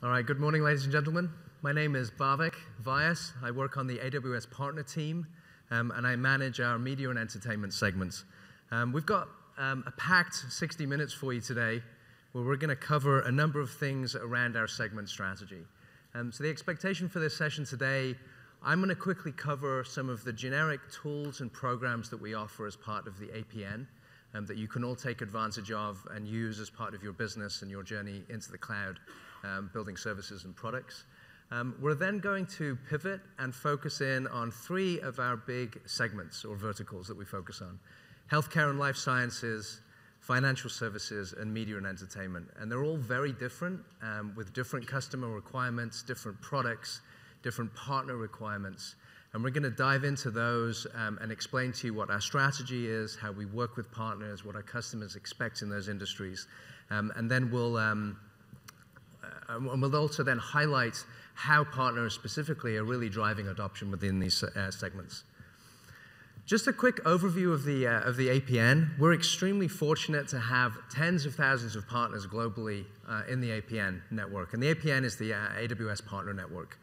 All right, good morning, ladies and gentlemen. My name is Bhavik Vyas. I work on the AWS partner team, and I manage our media and entertainment segments. We've got a packed 60 minutes for you today, where we're going to cover a number of things around our segment strategy. So the expectation for this session today, I'm going to quickly cover some of the generic tools and programs that we offer as part of the APN, that you can all take advantage of and use as part of your business and your journey into the cloud, building services and products. We're then going to pivot and focus in on three of our big segments or verticals that we focus on: healthcare and life sciences, financial services, and media and entertainment. And they're all very different, with different customer requirements, different products, different partner requirements. And we're going to dive into those and explain to you what our strategy is, how we work with partners, what our customers expect in those industries. And then we'll also then highlight how partners specifically are really driving adoption within these segments. Just a quick overview of the APN. We're extremely fortunate to have tens of thousands of partners globally in the APN network. And the APN is the AWS Partner Network.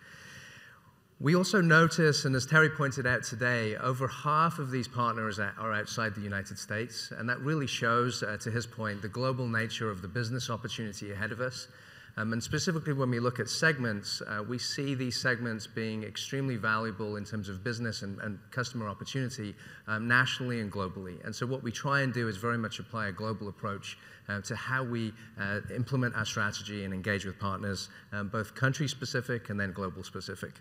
We also notice, and as Terry pointed out today, over half of these partners are outside the United States. And that really shows, to his point, the global nature of the business opportunity ahead of us. And specifically when we look at segments, we see these segments being extremely valuable in terms of business and customer opportunity nationally and globally. And so what we try and do is very much apply a global approach to how we implement our strategy and engage with partners, both country-specific and then global-specific.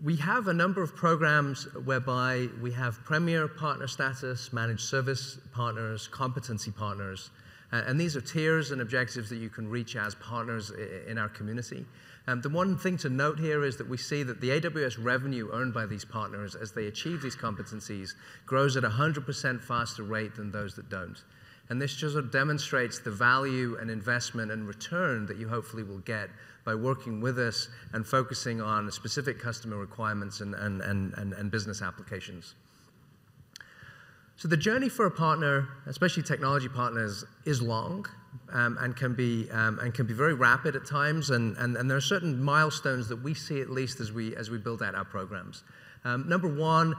We have a number of programs whereby we have premier partner status, managed service partners, competency partners. And these are tiers and objectives that you can reach as partners in our community. The one thing to note here is that we see that the AWS revenue earned by these partners as they achieve these competencies grows at a 100% faster rate than those that don't. And this just sort of demonstrates the value and investment and return that you hopefully will get by working with us and focusing on specific customer requirements and business applications. So the journey for a partner, especially technology partners, is long and can be very rapid at times. And there are certain milestones that we see at least as we build out our programs. Number one,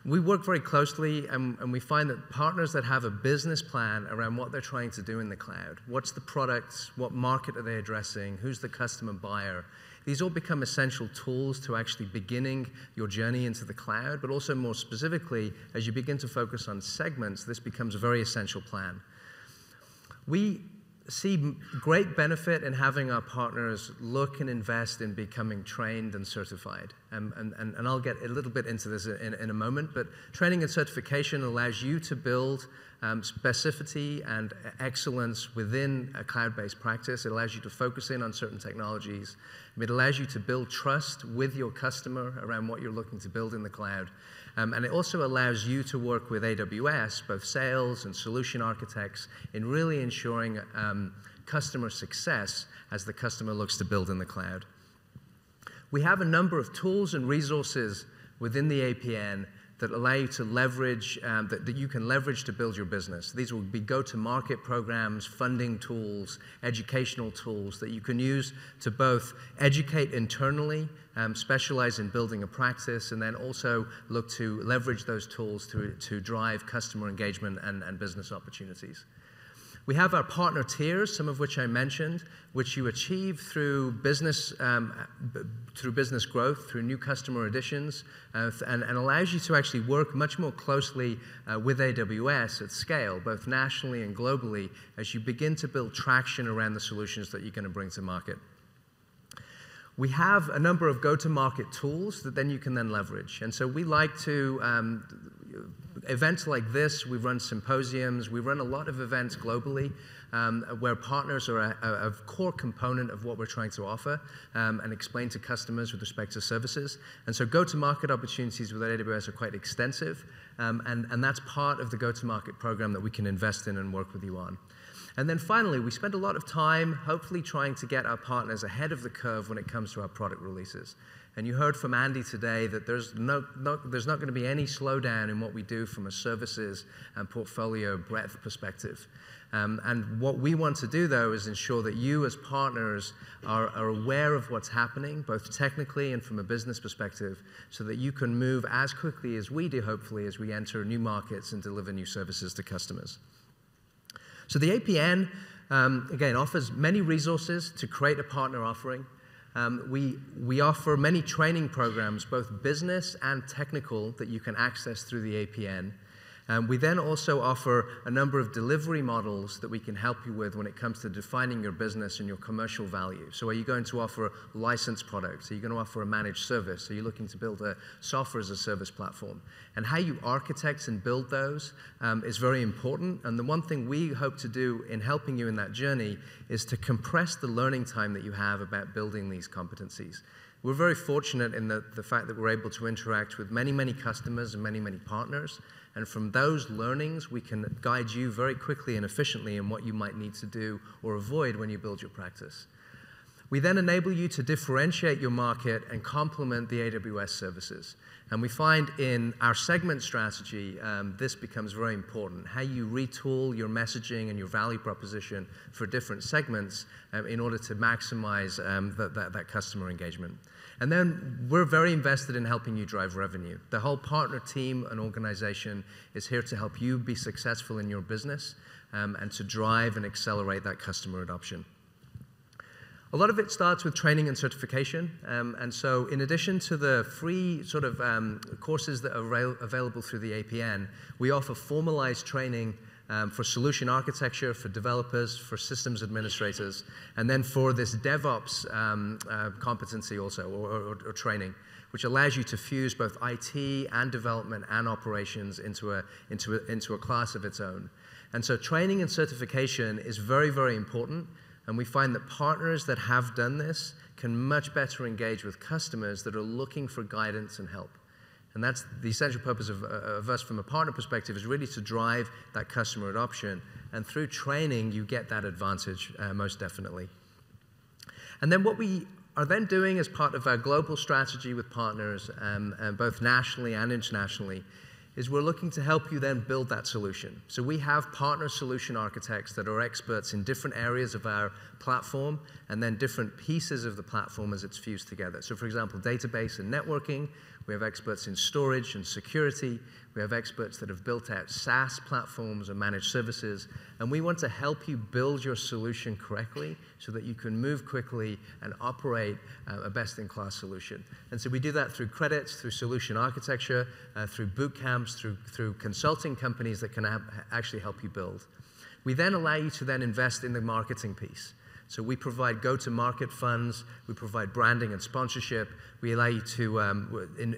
we work very closely and we find that partners that have a business plan around what they're trying to do in the cloud, what's the product, what market are they addressing, who's the customer buyer, these all become essential tools to actually beginning your journey into the cloud, but also more specifically, as you begin to focus on segments, this becomes a very essential plan. We see great benefit in having our partners look and invest in becoming trained and certified. And I'll get a little bit into this in a moment, but training and certification allows you to build specificity and excellence within a cloud-based practice. It allows you to focus in on certain technologies. It allows you to build trust with your customer around what you're looking to build in the cloud. And it also allows you to work with AWS, both sales and solution architects, in really ensuring customer success as the customer looks to build in the cloud. We have a number of tools and resources within the APN that allow you to leverage, that you can leverage to build your business. These will be go-to-market programs, funding tools, educational tools that you can use to both educate internally, specialize in building a practice, and then also look to leverage those tools to drive customer engagement and business opportunities. We have our partner tiers, some of which I mentioned, which you achieve through business growth, through new customer additions, and allows you to actually work much more closely with AWS at scale, both nationally and globally, as you begin to build traction around the solutions that you're going to bring to market. We have a number of go-to-market tools that then you can then leverage. And so we like to, events like this, we run symposiums, we run a lot of events globally where partners are a core component of what we're trying to offer and explain to customers with respect to services. And so go-to-market opportunities with AWS are quite extensive, and that's part of the go-to-market program that we can invest in and work with you on. And then finally, we spend a lot of time hopefully trying to get our partners ahead of the curve when it comes to our product releases. And you heard from Andy today that there's not going to be any slowdown in what we do from a services and portfolio breadth perspective. And what we want to do, though, is ensure that you as partners are aware of what's happening, both technically and from a business perspective, so that you can move as quickly as we do, hopefully, as we enter new markets and deliver new services to customers. So the APN, again, offers many resources to create a partner offering. We offer many training programs, both business and technical, that you can access through the APN. We then also offer a number of delivery models that we can help you with when it comes to defining your business and your commercial value. So are you going to offer licensed products? Are you going to offer a managed service? Are you looking to build a software as a service platform? And how you architect and build those is very important. And the one thing we hope to do in helping you in that journey is to compress the learning time that you have about building these competencies. We're very fortunate in the fact that we're able to interact with many, many customers and many, many partners. And from those learnings, we can guide you very quickly and efficiently in what you might need to do or avoid when you build your practice. We then enable you to differentiate your market and complement the AWS services. And we find in our segment strategy, this becomes very important. How you retool your messaging and your value proposition for different segments in order to maximize that customer engagement. And then we're very invested in helping you drive revenue. The whole partner team and organization is here to help you be successful in your business and to drive and accelerate that customer adoption. A lot of it starts with training and certification. And so in addition to the free sort of courses that are available through the APN, we offer formalized training for solution architecture, for developers, for systems administrators, and then for this DevOps competency also, or training, which allows you to fuse both IT and development and operations into a class of its own. And so training and certification is very, very important. And we find that partners that have done this can much better engage with customers that are looking for guidance and help. And that's the essential purpose of us from a partner perspective, is really to drive that customer adoption. And through training, you get that advantage most definitely. And then what we are then doing as part of our global strategy with partners, both nationally and internationally, is we're looking to help you then build that solution. So we have partner solution architects that are experts in different areas of our platform and then different pieces of the platform as it's fused together. So for example, database and networking, we have experts in storage and security, we have experts that have built out SaaS platforms and managed services, and we want to help you build your solution correctly so that you can move quickly and operate a best-in-class solution. And so we do that through credits, through solution architecture, through boot camps, through consulting companies that can actually help you build. We then allow you to then invest in the marketing piece. So we provide go-to-market funds, we provide branding and sponsorship, we allow you to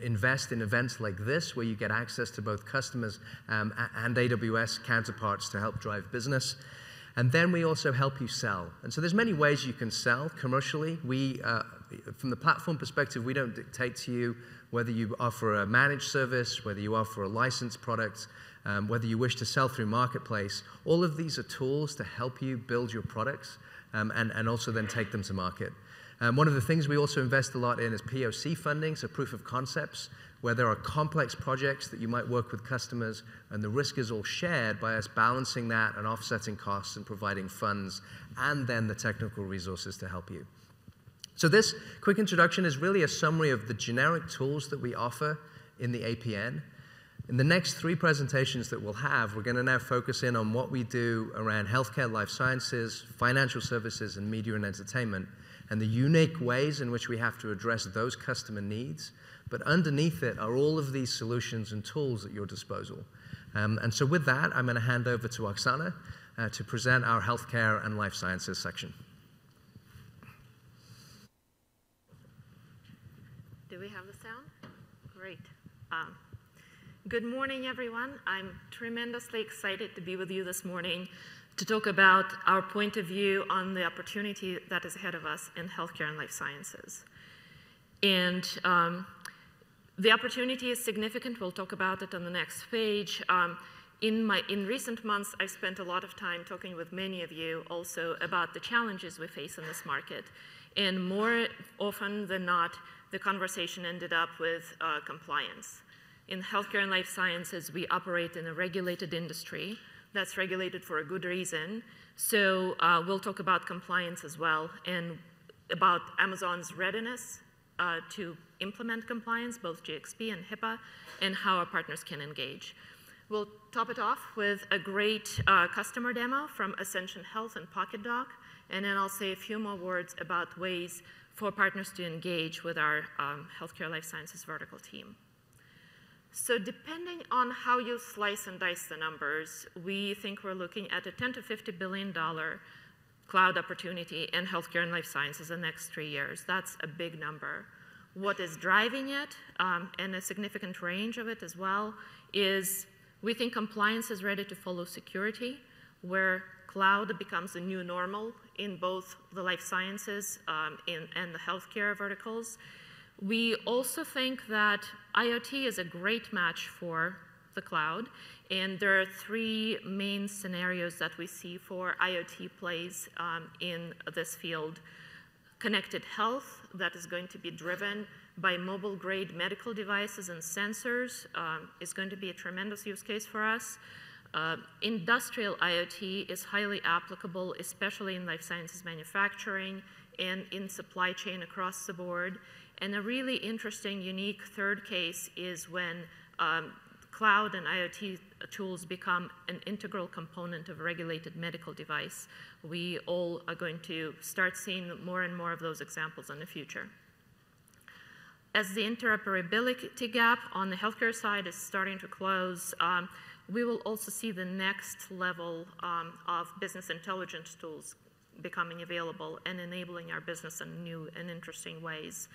invest in events like this where you get access to both customers and AWS counterparts to help drive business. And then we also help you sell. And so there's many ways you can sell commercially. From the platform perspective, we don't dictate to you whether you offer a managed service, whether you offer a licensed product, whether you wish to sell through Marketplace. All of these are tools to help you build your products and also then take them to market. One of the things we also invest a lot in is POC funding, so proof of concepts, where there are complex projects that you might work with customers, and the risk is all shared by us balancing that and offsetting costs and providing funds, and then the technical resources to help you. So this quick introduction is really a summary of the generic tools that we offer in the APN. In the next 3 presentations that we'll have, we're going to now focus in on what we do around healthcare, life sciences, financial services, and media and entertainment, and the unique ways in which we have to address those customer needs. But underneath it are all of these solutions and tools at your disposal. And so with that, I'm going to hand over to Oksana to present our healthcare and life sciences section. Do we have the sound? Great. Good morning, everyone. I'm tremendously excited to be with you this morning to talk about our point of view on the opportunity that is ahead of us in healthcare and life sciences. And the opportunity is significant. We'll talk about it on the next page. In recent months, I've spent a lot of time talking with many of you also about the challenges we face in this market. And more often than not, the conversation ended up with compliance. In healthcare and life sciences, we operate in a regulated industry that's regulated for a good reason. So we'll talk about compliance as well and about Amazon's readiness to implement compliance, both GxP and HIPAA, and how our partners can engage. We'll top it off with a great customer demo from Ascension Health and PocketDoc, and then I'll say a few more words about ways for partners to engage with our healthcare life sciences vertical team. So depending on how you slice and dice the numbers, we think we're looking at a $10 to $50 billion cloud opportunity in healthcare and life sciences in the next 3 years. That's a big number. What is driving it, and a significant range of it as well, is we think compliance is ready to follow security, where cloud becomes the new normal in both the life sciences and the healthcare verticals. We also think that IoT is a great match for the cloud, and there are 3 main scenarios that we see for IoT plays in this field. Connected health, that is going to be driven by mobile-grade medical devices and sensors, is going to be a tremendous use case for us. Industrial IoT is highly applicable, especially in life sciences manufacturing and in supply chain across the board. And a really interesting, unique third case is when cloud and IoT tools become an integral component of a regulated medical device. We all are going to start seeing more and more of those examples in the future. As the interoperability gap on the healthcare side is starting to close, we will also see the next level of business intelligence tools becoming available and enabling our business in new and interesting ways.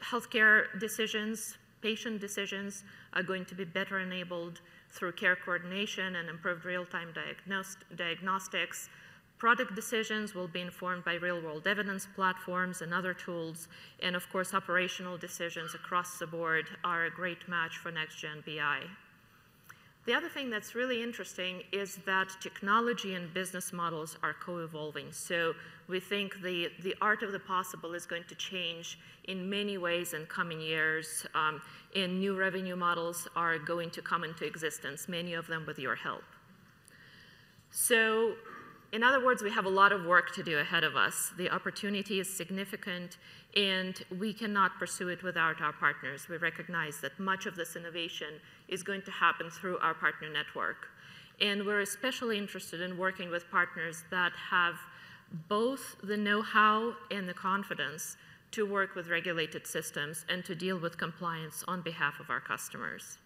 Healthcare decisions, patient decisions are going to be better enabled through care coordination and improved real-time diagnostics. Product decisions will be informed by real-world evidence platforms and other tools. And of course, operational decisions across the board are a great match for next-gen BI. The other thing that's really interesting is that technology and business models are co-evolving. So we think the art of the possible is going to change in many ways in coming years, and new revenue models are going to come into existence, many of them with your help. So in other words, we have a lot of work to do ahead of us. The opportunity is significant, and we cannot pursue it without our partners. We recognize that much of this innovation is going to happen through our partner network. And we're especially interested in working with partners that have both the know-how and the confidence to work with regulated systems and to deal with compliance on behalf of our customers.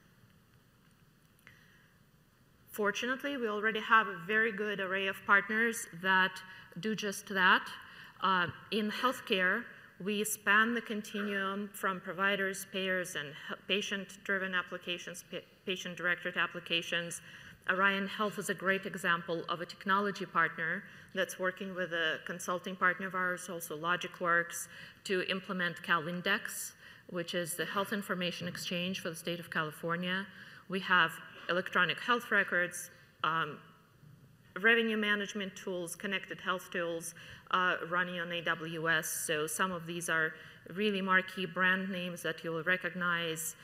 Fortunately, we already have a very good array of partners that do just that. In healthcare, we span the continuum from providers, payers, and patient-driven applications, patient-directed applications. Orion Health is a great example of a technology partner that's working with a consulting partner of ours, also LogicWorks, to implement CalIndex, which is the health information exchange for the state of California. We have electronic health records, revenue management tools, connected health tools running on AWS. So some of these are really marquee brand names that you'll recognize.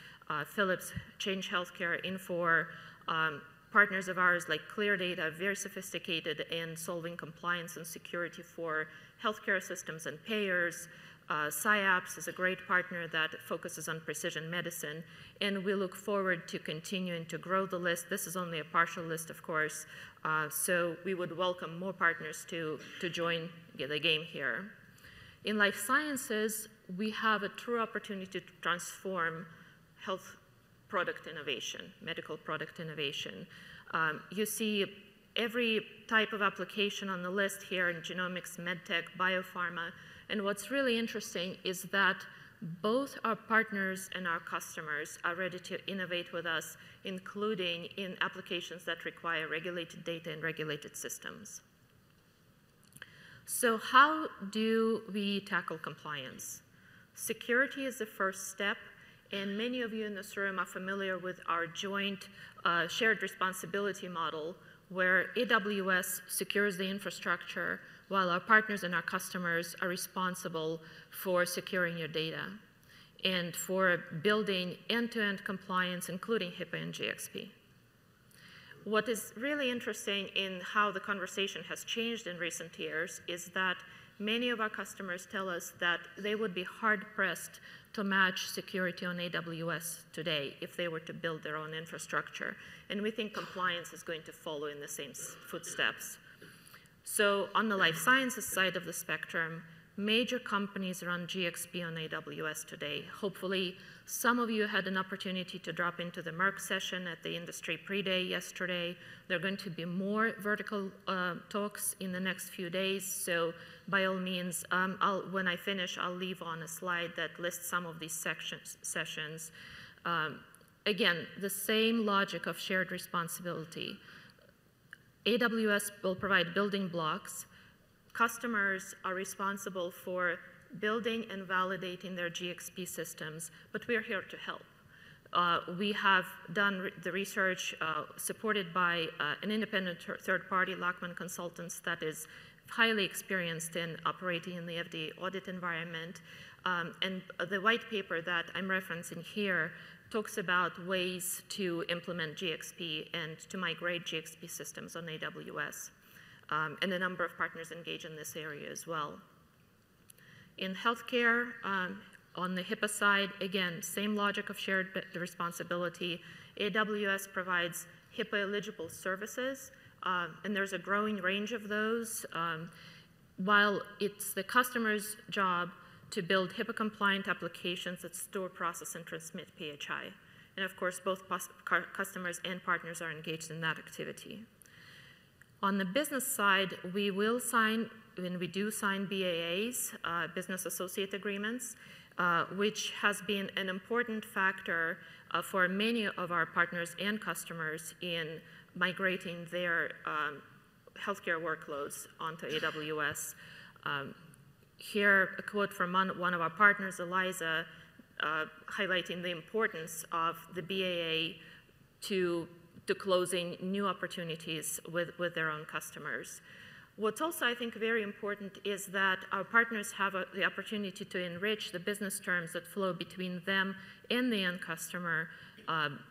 Philips, Change Healthcare, Infor, partners of ours like ClearData, very sophisticated in solving compliance and security for healthcare systems and payers. SciAps is a great partner that focuses on precision medicine, and we look forward to continuing to grow the list. This is only a partial list, of course, so we would welcome more partners to join the game here. In life sciences, we have a true opportunity to transform health product innovation, medical product innovation. You see every type of application on the list here in genomics, medtech, biopharma. And what's really interesting is that both our partners and our customers are ready to innovate with us, including in applications that require regulated data and regulated systems. So how do we tackle compliance? Security is the first step, and many of you in this room are familiar with our joint shared responsibility model, where AWS secures the infrastructure while our partners and our customers are responsible for securing your data and for building end-to-end compliance, including HIPAA and GxP. What is really interesting in how the conversation has changed in recent years is that many of our customers tell us that they would be hard-pressed to match security on AWS today if they were to build their own infrastructure. And we think compliance is going to follow in the same footsteps. So on the life sciences side of the spectrum, major companies run GxP on AWS today. Hopefully, some of you had an opportunity to drop into the Merck session at the industry pre-day yesterday. There are going to be more vertical talks in the next few days. So by all means, when I finish, I'll leave on a slide that lists some of these sessions. Again, the same logic of shared responsibility. AWS will provide building blocks. Customers are responsible for building and validating their GxP systems, but we're here to help. We have done the research supported by an independent third party, Lachman Consultants, that is highly experienced in operating in the FDA audit environment. And the white paper that I'm referencing here talks about ways to implement GxP and to migrate GxP systems on AWS. And a number of partners engage in this area as well. In healthcare, on the HIPAA side, again, same logic of shared responsibility. AWS provides HIPAA-eligible services, and there's a growing range of those. While it's the customer's job to build HIPAA-compliant applications that store, process, and transmit PHI. And of course, both customers and partners are engaged in that activity. On the business side, we will sign, when we do sign BAAs, business associate agreements, which has been an important factor for many of our partners and customers in migrating their healthcare workloads onto AWS. Here, a quote from one of our partners, Eliza, highlighting the importance of the BAA to closing new opportunities with their own customers. What's also, I think, very important is that our partners have the opportunity to enrich the business terms that flow between them and the end customer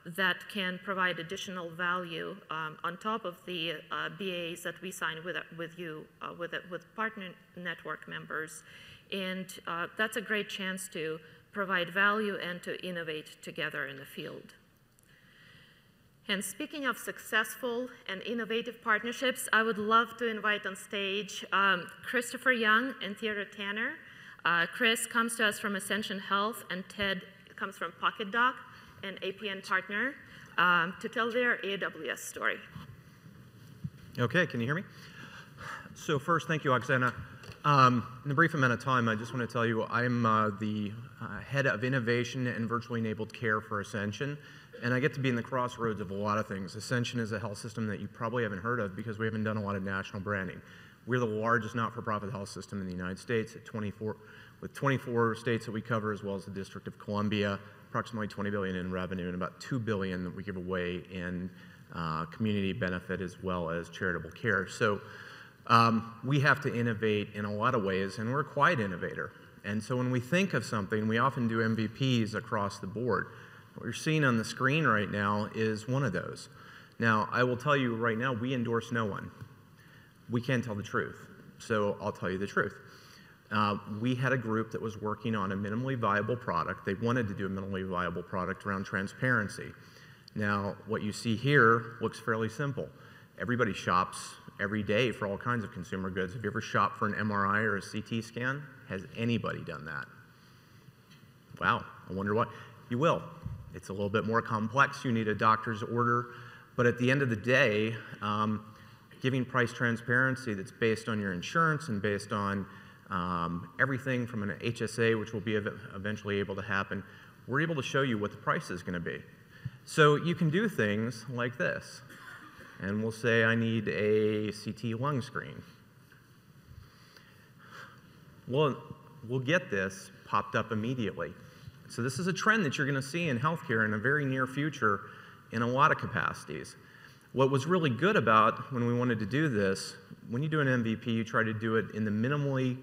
that can provide additional value on top of the BAs that we sign with partner network members. And that's a great chance to provide value and to innovate together in the field. And speaking of successful and innovative partnerships, I would love to invite on stage Christopher Young and Thierry Tanner. Chris comes to us from Ascension Health, and Ted comes from PocketDoc, an APN partner, to tell their AWS story. Okay, can you hear me? So first, thank you, Oksana. In the brief amount of time, I just want to tell you I'm the head of innovation and virtually enabled care for Ascension. And I get to be in the crossroads of a lot of things. Ascension is a health system that you probably haven't heard of because we haven't done a lot of national branding. We're the largest not-for-profit health system in the United States with 24 states that we cover, as well as the District of Columbia, approximately $20 billion in revenue and about $2 billion that we give away in community benefit as well as charitable care. So we have to innovate in a lot of ways, and we're a quiet innovator. And so when we think of something, we often do MVPs across the board. What you're seeing on the screen right now is one of those. Now, I will tell you right now, we endorse no one. We can't tell the truth, so I'll tell you the truth. We had a group that was working on a minimally viable product. They wanted to do a minimally viable product around transparency. Now, what you see here looks fairly simple. Everybody shops every day for all kinds of consumer goods. Have you ever shopped for an MRI or a CT scan? Has anybody done that? Wow, I wonder why. You will. It's a little bit more complex. You need a doctor's order. But at the end of the day, giving price transparency that's based on your insurance and based on everything from an HSA, which will be eventually able to happen, we're able to show you what the price is going to be. So you can do things like this. And we'll say, I need a CT lung screen. We'll get this popped up immediately. So this is a trend that you're going to see in healthcare in a very near future in a lot of capacities. What was really good about when we wanted to do this, when you do an MVP, you try to do it in the minimal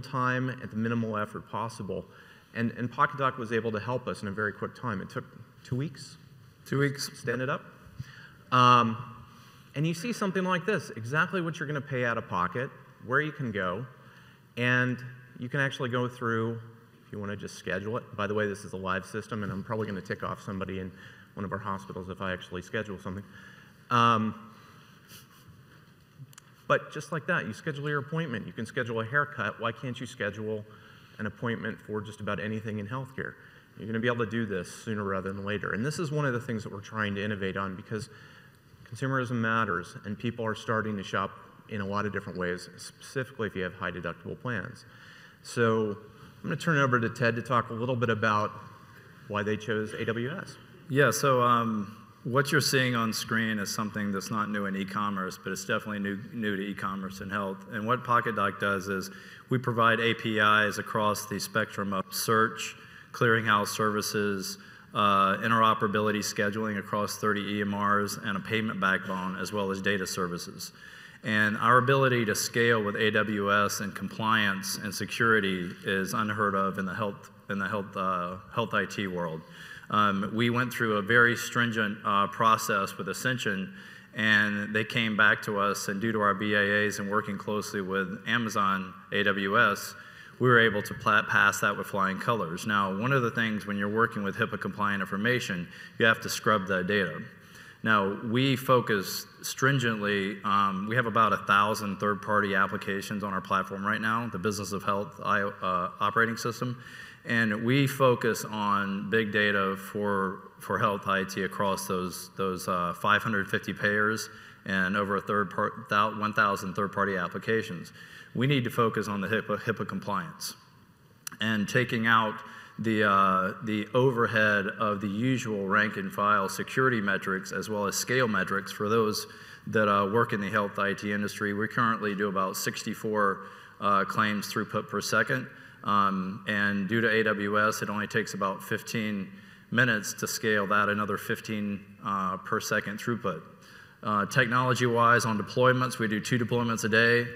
time at the minimal effort possible. And PocketDoc was able to help us in a very quick time. It took 2 weeks. 2 weeks. Stand it up. And you see something like this, exactly what you're going to pay out of pocket, where you can go, and you can actually go through, if you want to just schedule it. By the way, this is a live system, and I'm probably going to tick off somebody in one of our hospitals if I actually schedule something. But just like that, you schedule your appointment. You can schedule a haircut. Why can't you schedule an appointment for just about anything in healthcare? You're going to be able to do this sooner rather than later. And this is one of the things that we're trying to innovate on, because consumerism matters, and people are starting to shop in a lot of different ways, specifically if you have high deductible plans. So I'm going to turn it over to Ted to talk a little bit about why they chose AWS. Yeah, so what you're seeing on screen is something that's not new in e-commerce, but it's definitely new to e-commerce and health. And what PocketDoc does is we provide APIs across the spectrum of search, clearinghouse services, interoperability scheduling across 30 EMRs, and a payment backbone, as well as data services. And our ability to scale with AWS and compliance and security is unheard of in the health IT world. We went through a very stringent process with Ascension, and they came back to us, and due to our BAAs and working closely with Amazon AWS, we were able to pass that with flying colors. Now, one of the things when you're working with HIPAA compliant information, you have to scrub that data. Now, we focus stringently, we have about 1,000 third-party applications on our platform right now, the Business of Health operating system, and we focus on big data for health IT across those 550 payers and over 1,000 third-party applications. We need to focus on the HIPAA compliance and taking out the overhead of the usual rank and file security metrics as well as scale metrics for those that work in the health IT industry. We currently do about 64 claims throughput per second, and due to AWS, it only takes about 15 minutes to scale that another 15 per second throughput. Technology-wise, on deployments, we do 2 deployments a day.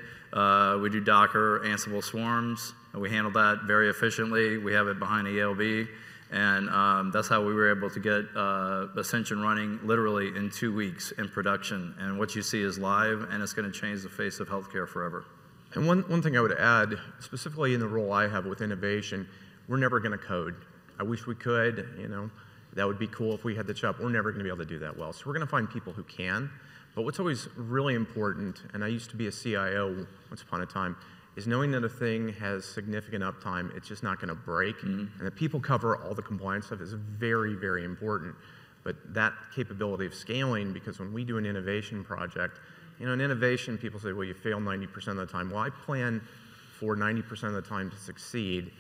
We do Docker, Ansible swarms, and we handle that very efficiently. We have it behind ELB, and that's how we were able to get Ascension running literally in 2 weeks in production. And what you see is live, and it's going to change the face of healthcare forever. And one thing I would add, specifically in the role I have with innovation, we're never going to code. I wish we could, you know, that would be cool if we had the chop. We're never going to be able to do that well. So we're going to find people who can. But what's always really important, and I used to be a CIO once upon a time, is knowing that a thing has significant uptime, it's just not going to break, and that people cover all the compliance stuff is very, very important. But that capability of scaling, because when we do an innovation project, you know, in innovation, people say, well, you fail 90% of the time. Well, I plan for 90% of the time to succeed,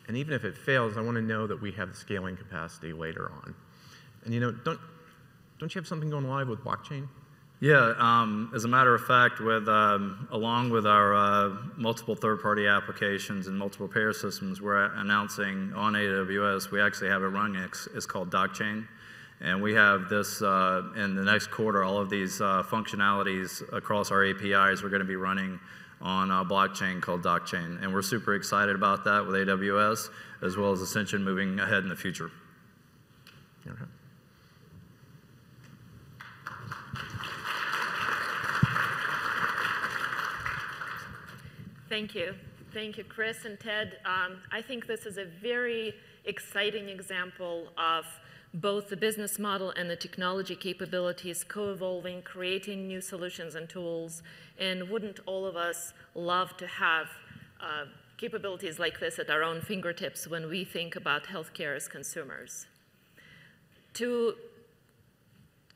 and even if it fails, I want to know that we have the scaling capacity later on. And you know, don't you have something going live with blockchain? Yeah, as a matter of fact, along with our multiple third-party applications and multiple payer systems, we're announcing on AWS, we actually have it running. It's called DocChain. And we have this, in the next quarter, all of these functionalities across our APIs are going to be running on a blockchain called DocChain. And we're super excited about that with AWS, as well as Ascension moving ahead in the future. Okay. Thank you. Thank you, Chris and Ted. I think this is a very exciting example of both the business model and the technology capabilities co-evolving, creating new solutions and tools. And wouldn't all of us love to have capabilities like this at our own fingertips when we think about healthcare as consumers? To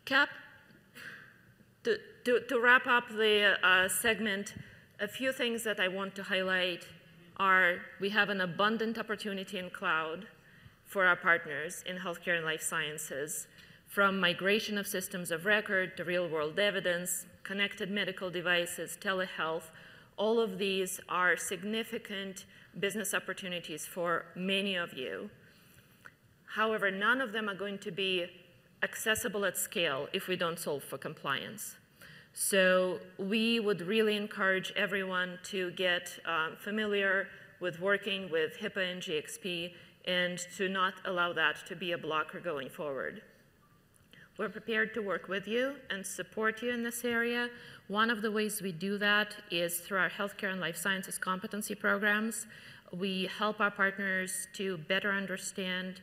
wrap up the segment, a few things that I want to highlight are we have an abundant opportunity in cloud for our partners in healthcare and life sciences, from migration of systems of record to real-world evidence, connected medical devices, telehealth. All of these are significant business opportunities for many of you. However, none of them are going to be accessible at scale if we don't solve for compliance. So we would really encourage everyone to get familiar with working with HIPAA and GxP and to not allow that to be a blocker going forward. We're prepared to work with you and support you in this area. One of the ways we do that is through our healthcare and life sciences competency programs. We help our partners to better understand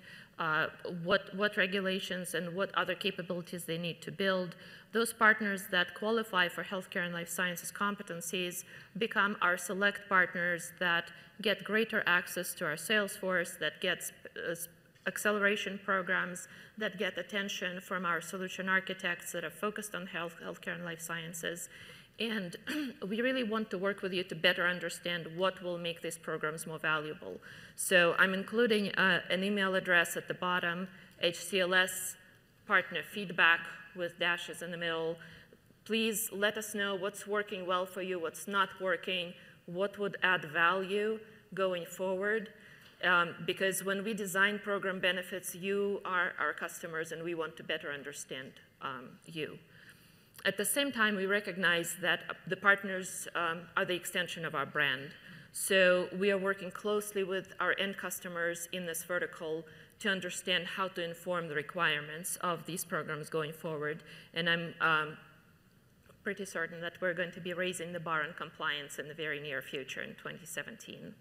what regulations and what other capabilities they need to build. Those partners that qualify for healthcare and life sciences competencies become our select partners that get greater access to our sales force, that gets acceleration programs, that get attention from our solution architects that are focused on healthcare and life sciences. And we really want to work with you to better understand what will make these programs more valuable. So I'm including an email address at the bottom, HCLS partner feedback with dashes in the middle. Please let us know what's working well for you, what's not working, what would add value going forward. Because when we design program benefits, you are our customers and we want to better understand you. At the same time, we recognize that the partners are the extension of our brand. So we are working closely with our end customers in this vertical to understand how to inform the requirements of these programs going forward. And I'm pretty certain that we're going to be raising the bar on compliance in the very near future in 2017.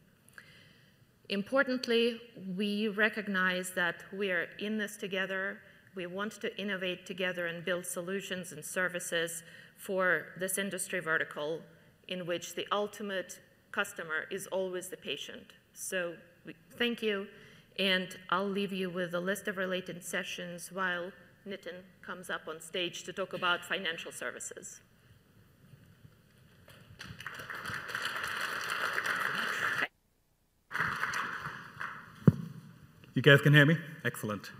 Importantly, we recognize that we are in this together. We want to innovate together and build solutions and services for this industry vertical in which the ultimate customer is always the patient. So thank you, and I'll leave you with a list of related sessions while Nitin comes up on stage to talk about financial services. You guys can hear me? Excellent.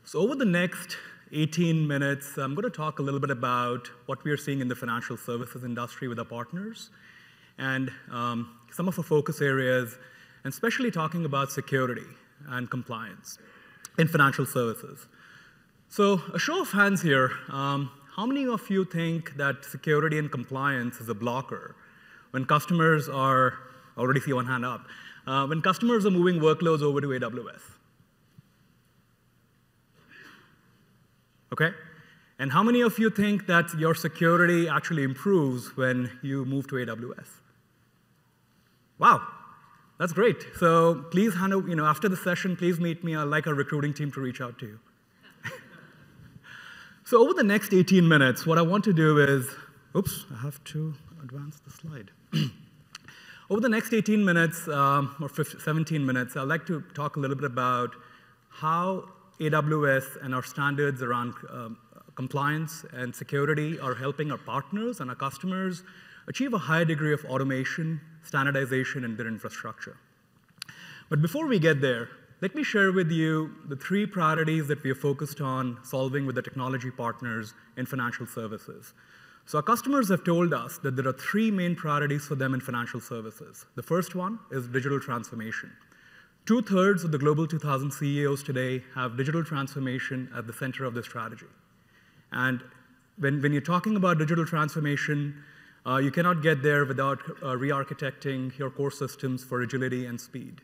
So over the next 18 minutes, I'm going to talk a little bit about what we are seeing in the financial services industry with our partners and some of our focus areas, and especially talking about security and compliance in financial services. So a show of hands here, how many of you think that security and compliance is a blocker when customers are, I already see one hand up, when customers are moving workloads over to AWS? Okay? And how many of you think that your security actually improves when you move to AWS? Wow, that's great. So please, after the session, please meet me. I'd like our recruiting team to reach out to you. So over the next 18 minutes, what I want to do is, oops, I have to advance the slide. Over the next 18 minutes, or 17 minutes, I'd like to talk a little bit about how AWS and our standards around compliance and security are helping our partners and our customers achieve a high degree of automation, standardization, in their infrastructure. But before we get there, let me share with you the 3 priorities that we are focused on solving with the technology partners in financial services. So our customers have told us that there are 3 main priorities for them in financial services. The first one is digital transformation. 2/3 of the Global 2000 CEOs today have digital transformation at the center of their strategy. And when you're talking about digital transformation, you cannot get there without re-architecting your core systems for agility and speed.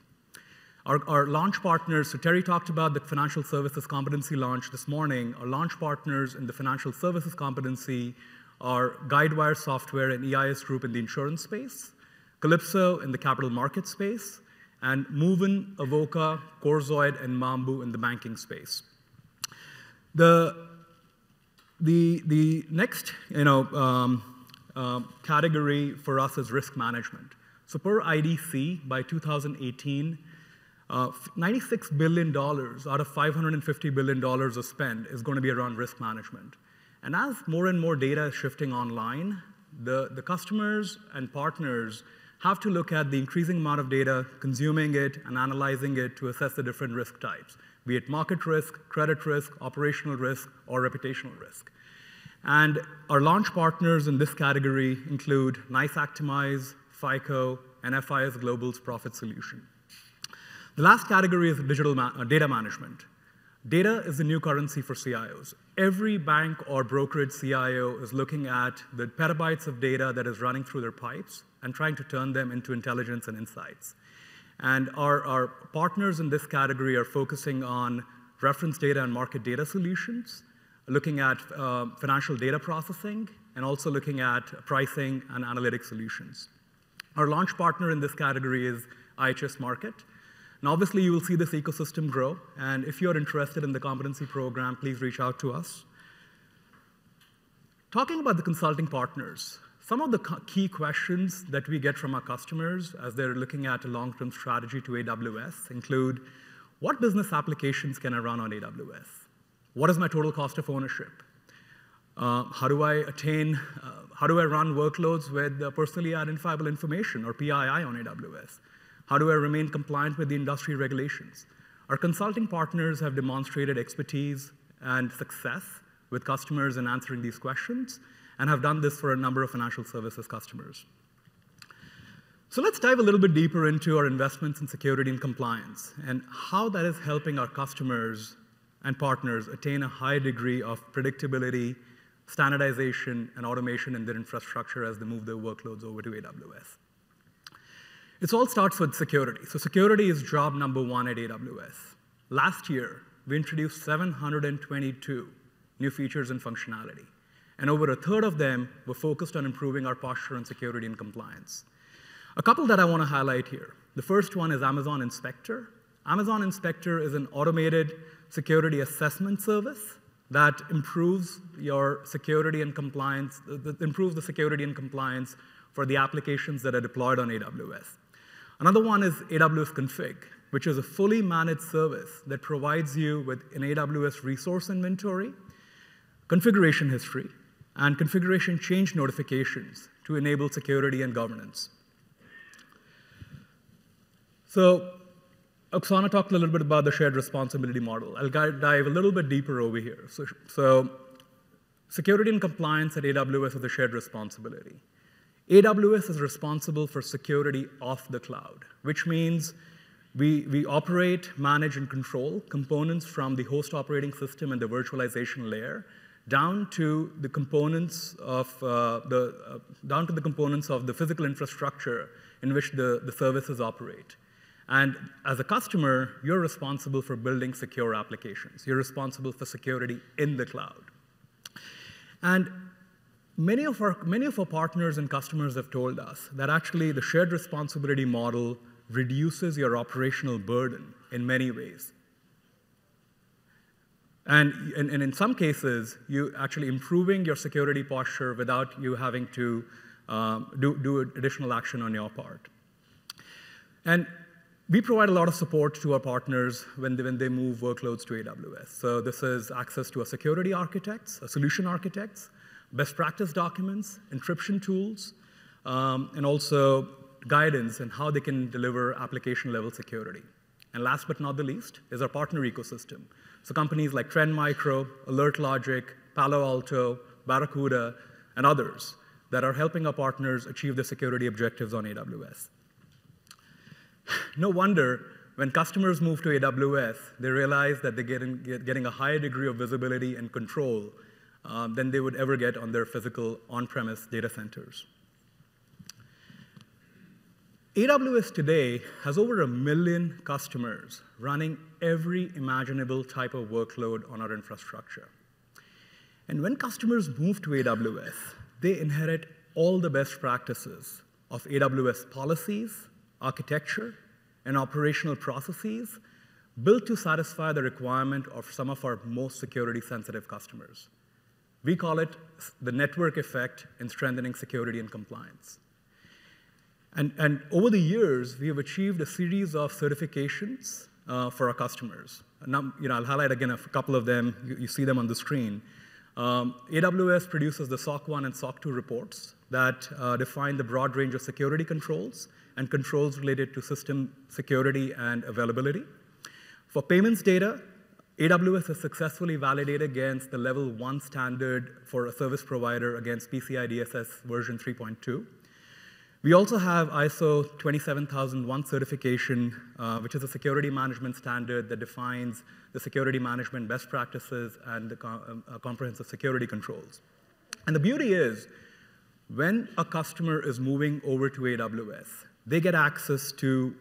Our launch partners, so Terry talked about the financial services competency launch this morning. Our launch partners in the financial services competency are Guidewire Software and EIS Group in the insurance space, Calypso in the capital market space, and Movin, Avoka, Corzoid, and Mambu in the banking space. The next category for us is risk management. So per IDC, by 2018, $96 billion out of $550 billion of spend is going to be around risk management. And as more and more data is shifting online, the customers and partners have to look at the increasing amount of data, consuming it, and analyzing it to assess the different risk types, be it market risk, credit risk, operational risk, or reputational risk. And our launch partners in this category include NICE Actimize, FICO, and FIS Global's Profit Solution. The last category is digital data management. Data is the new currency for CIOs. Every bank or brokerage CIO is looking at the petabytes of data that is running through their pipes and trying to turn them into intelligence and insights. And our partners in this category are focusing on reference data and market data solutions, looking at financial data processing, and also looking at pricing and analytic solutions. Our launch partner in this category is IHS Markit. And obviously, you will see this ecosystem grow. And if you're interested in the competency program, please reach out to us. Talking about the consulting partners, some of the key questions that we get from our customers as they're looking at a long-term strategy to AWS include, what business applications can I run on AWS? What is my total cost of ownership? How do I run workloads with personally identifiable information, or PII, on AWS? How do I remain compliant with the industry regulations? Our consulting partners have demonstrated expertise and success with customers in answering these questions, and have done this for a number of financial services customers. So let's dive a little bit deeper into our investments in security and compliance, and how that is helping our customers and partners attain a high degree of predictability, standardization, and automation in their infrastructure as they move their workloads over to AWS. It all starts with security. So security is job number one at AWS. Last year, we introduced 722 new features and functionality. And over a third of them were focused on improving our posture on security and compliance. A couple that I want to highlight here. The first one is Amazon Inspector. Amazon Inspector is an automated security assessment service that improves your security and compliance, improves the security and compliance for the applications that are deployed on AWS. Another one is AWS Config, which is a fully managed service that provides you with an AWS resource inventory, configuration history, and configuration change notifications to enable security and governance. So Oksana talked a little bit about the shared responsibility model. I'll dive a little bit deeper over here. So security and compliance at AWS is a shared responsibility. AWS is responsible for security off the cloud, which means we operate, manage, and control components from the host operating system and the virtualization layer down to the components of the physical infrastructure in which the services operate. And as a customer, you're responsible for building secure applications. You're responsible for security in the cloud. And many of our partners and customers have told us that actually the shared responsibility model reduces your operational burden in many ways. And in some cases, you actually improving your security posture without you having to do additional action on your part. And we provide a lot of support to our partners when they move workloads to AWS. So this is access to our security architects, solution architects, best practice documents, encryption tools, and also guidance on how they can deliver application-level security. And last but not the least is our partner ecosystem. So companies like Trend Micro, Alert Logic, Palo Alto, Barracuda, and others that are helping our partners achieve their security objectives on AWS. No wonder when customers move to AWS, they realize that they're getting a higher degree of visibility and control than they would ever get on their physical on-premise data centers. AWS today has over 1 million customers running every imaginable type of workload on our infrastructure. And when customers move to AWS, they inherit all the best practices of AWS policies, architecture, and operational processes built to satisfy the requirement of some of our most security-sensitive customers. We call it the network effect in strengthening security and compliance. And over the years, we have achieved a series of certifications for our customers. Now, I'll highlight again a couple of them. You see them on the screen. AWS produces the SOC 1 and SOC 2 reports that define the broad range of security controls and controls related to system security and availability. For payments data, AWS has successfully validated against the level 1 standard for a service provider against PCI DSS version 3.2. We also have ISO 27001 certification, which is a security management standard that defines the security management best practices and the comprehensive security controls. And the beauty is, when a customer is moving over to AWS, they get access to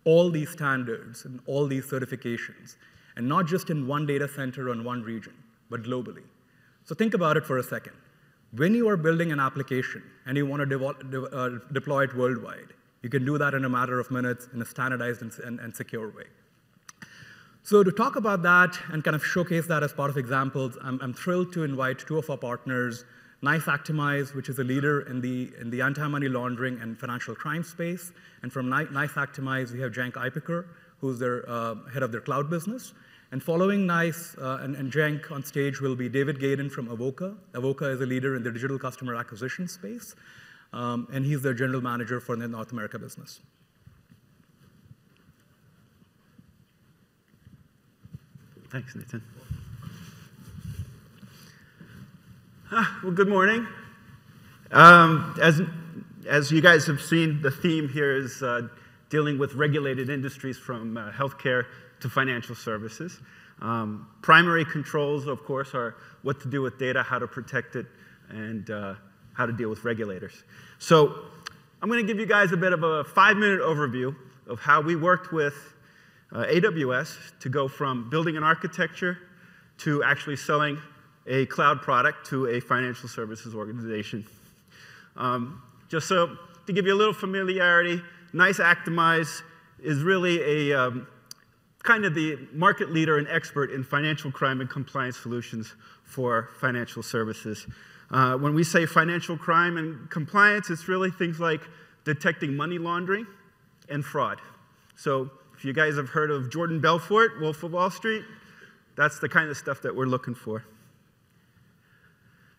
all these standards and all these certifications, and not just in one data center or in one region. but globally. So think about it for a second. When you are building an application and you want to deploy it worldwide, you can do that in a matter of minutes in a standardized and secure way. So to talk about that and kind of showcase that as part of examples, I'm thrilled to invite two of our partners, NICE Actimize, which is a leader in the anti-money laundering and financial crime space. And from NICE Actimize, we have Cenk Aypiker, who's their head of their cloud business. And following NICE and Cenk on stage will be David Gaydon from Avoka. Avoka is a leader in the digital customer acquisition space, and he's their general manager for their North America business. Thanks, Nathan. Well, good morning. As you guys have seen, the theme here is dealing with regulated industries from healthcare to financial services. Primary controls, of course, are what to do with data, how to protect it, and how to deal with regulators. So I'm going to give you guys a bit of a 5-minute overview of how we worked with AWS to go from building an architecture to actually selling a cloud product to a financial services organization. Just so to give you a little familiarity, NICE Actimize is really a kind of the market leader and expert in financial crime and compliance solutions for financial services. When we say financial crime and compliance, it's really things like detecting money laundering and fraud. So if you guys have heard of Jordan Belfort, Wolf of Wall Street, that's the kind of stuff that we're looking for.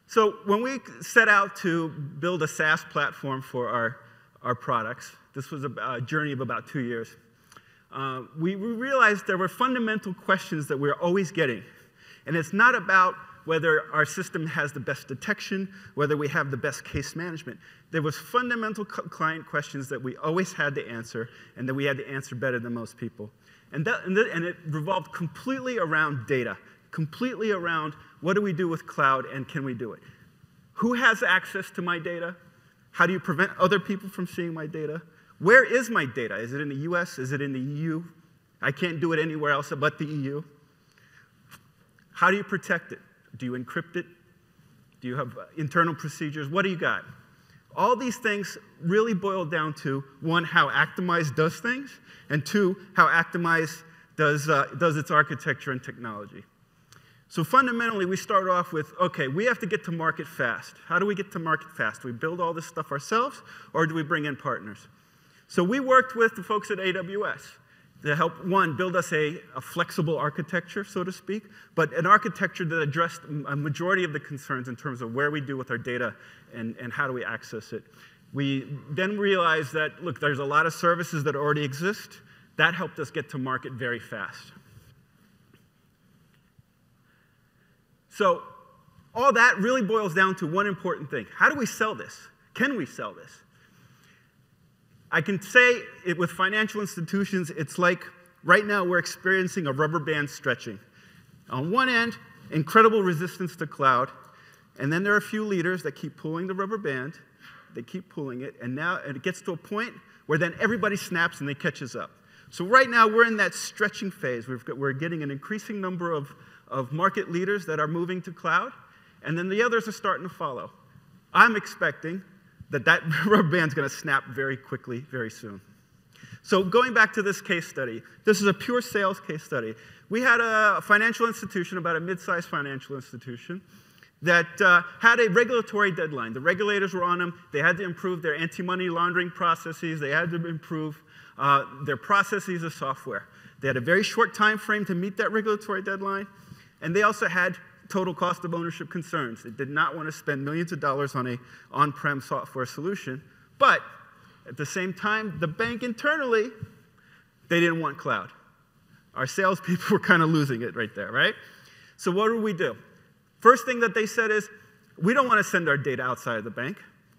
So when we set out to build a SaaS platform for our products, this was a journey of about 2 years, we realized there were fundamental questions that we were always getting. And it's not about whether our system has the best detection, whether we have the best case management. There was fundamental client questions that we always had to answer, and that we had to answer better than most people. And it revolved completely around data, completely around what do we do with cloud and can we do it? Who has access to my data? How do you prevent other people from seeing my data? Where is my data? Is it in the US? Is it in the EU? I can't do it anywhere else but the EU. How do you protect it? Do you encrypt it? Do you have internal procedures? What do you got? All these things really boil down to, one, how ActaMize does things, and two, how ActaMize does its architecture and technology. So fundamentally, we start off with, okay, we have to get to market fast. How do we get to market fast? Do we build all this stuff ourselves, or do we bring in partners? So we worked with the folks at AWS to help, one, build us a flexible architecture, so to speak, but an architecture that addressed a majority of the concerns in terms of where we do with our data and how do we access it. We then realized that, look, there's a lot of services that already exist. That helped us get to market very fast. So all that really boils down to one important thing. How do we sell this? Can we sell this? I can say it with financial institutions, it's like right now we're experiencing a rubber band stretching. On one end, incredible resistance to cloud, and then there are a few leaders that keep pulling the rubber band, they keep pulling it, and now it gets to a point where then everybody snaps and they catches up. So right now we're in that stretching phase. We're getting an increasing number of market leaders that are moving to cloud, and then the others are starting to follow. I'm expecting that rubber band's going to snap very quickly, very soon. So going back to this case study, this is a pure sales case study. We had a financial institution, about a mid-sized financial institution, that had a regulatory deadline. The regulators were on them. They had to improve their anti-money laundering processes. They had to improve their processes of software. They had a very short time frame to meet that regulatory deadline, and they also had total cost of ownership concerns. They did not want to spend millions of dollars on an on-prem software solution, but at the same time, the bank internally, they didn't want cloud. Our salespeople were kind of losing it right there, right? So what do we do? First thing that they said is, we don't want to send our data outside of the bank.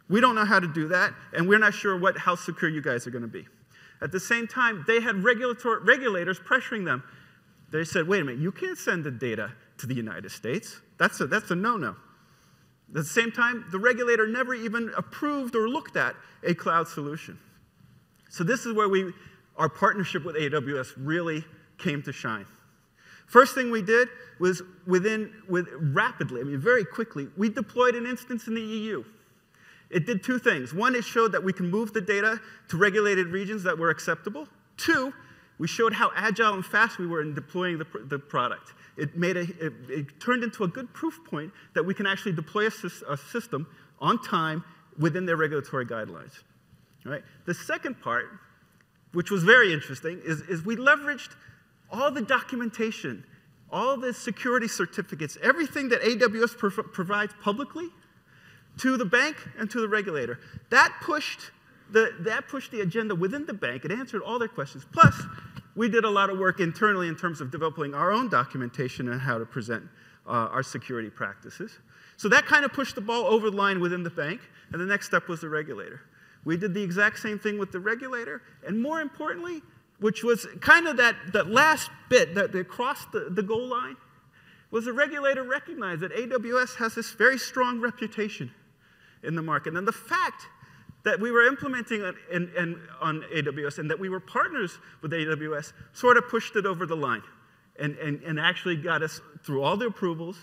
We don't know how to do that, and we're not sure how secure you guys are going to be. At the same time, they had regulators pressuring them. They said, wait a minute, you can't send the data to the United States. That's a no-no. At the same time, the regulator never even approved or looked at a cloud solution. So this is where our partnership with AWS really came to shine. First thing we did was rapidly, I mean very quickly, we deployed an instance in the EU. It did two things. One, it showed that we can move the data to regulated regions that were acceptable. Two, we showed how agile and fast we were in deploying the product. It turned into a good proof point that we can actually deploy a system on time within their regulatory guidelines. Right? The second part, which was very interesting, is we leveraged all the documentation, all the security certificates, everything that AWS provides publicly to the bank and to the regulator. That pushed the agenda within the bank. It answered all their questions. Plus, we did a lot of work internally in terms of developing our own documentation on how to present our security practices. So that kind of pushed the ball over the line within the bank, and the next step was the regulator. We did the exact same thing with the regulator, and more importantly, which was kind of that last bit that crossed the goal line, was the regulator recognized that AWS has this very strong reputation in the market. And the fact that we were implementing on AWS and that we were partners with AWS sort of pushed it over the line and actually got us through all the approvals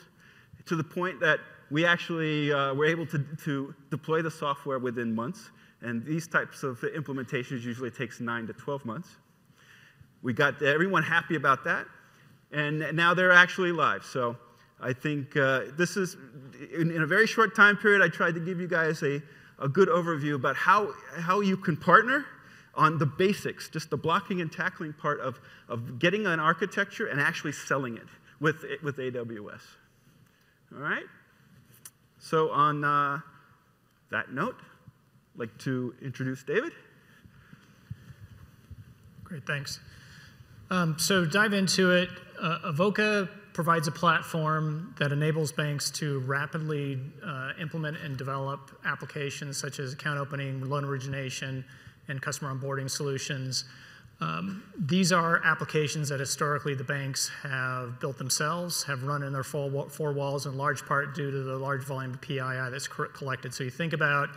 to the point that we actually were able to deploy the software within months. And these types of implementations usually takes 9 to 12 months. We got everyone happy about that. And now they're actually live. So I think this is, in a very short time period, I tried to give you guys a good overview about how you can partner on the basics, just the blocking and tackling part of getting an architecture and actually selling it with AWS. All right? So on that note, I'd like to introduce David. Great, thanks. So dive into it. Avoka provides a platform that enables banks to rapidly implement and develop applications such as account opening, loan origination, and customer onboarding solutions. These are applications that historically the banks have built themselves, have run in their four walls in large part due to the large volume of PII that's collected. So you think about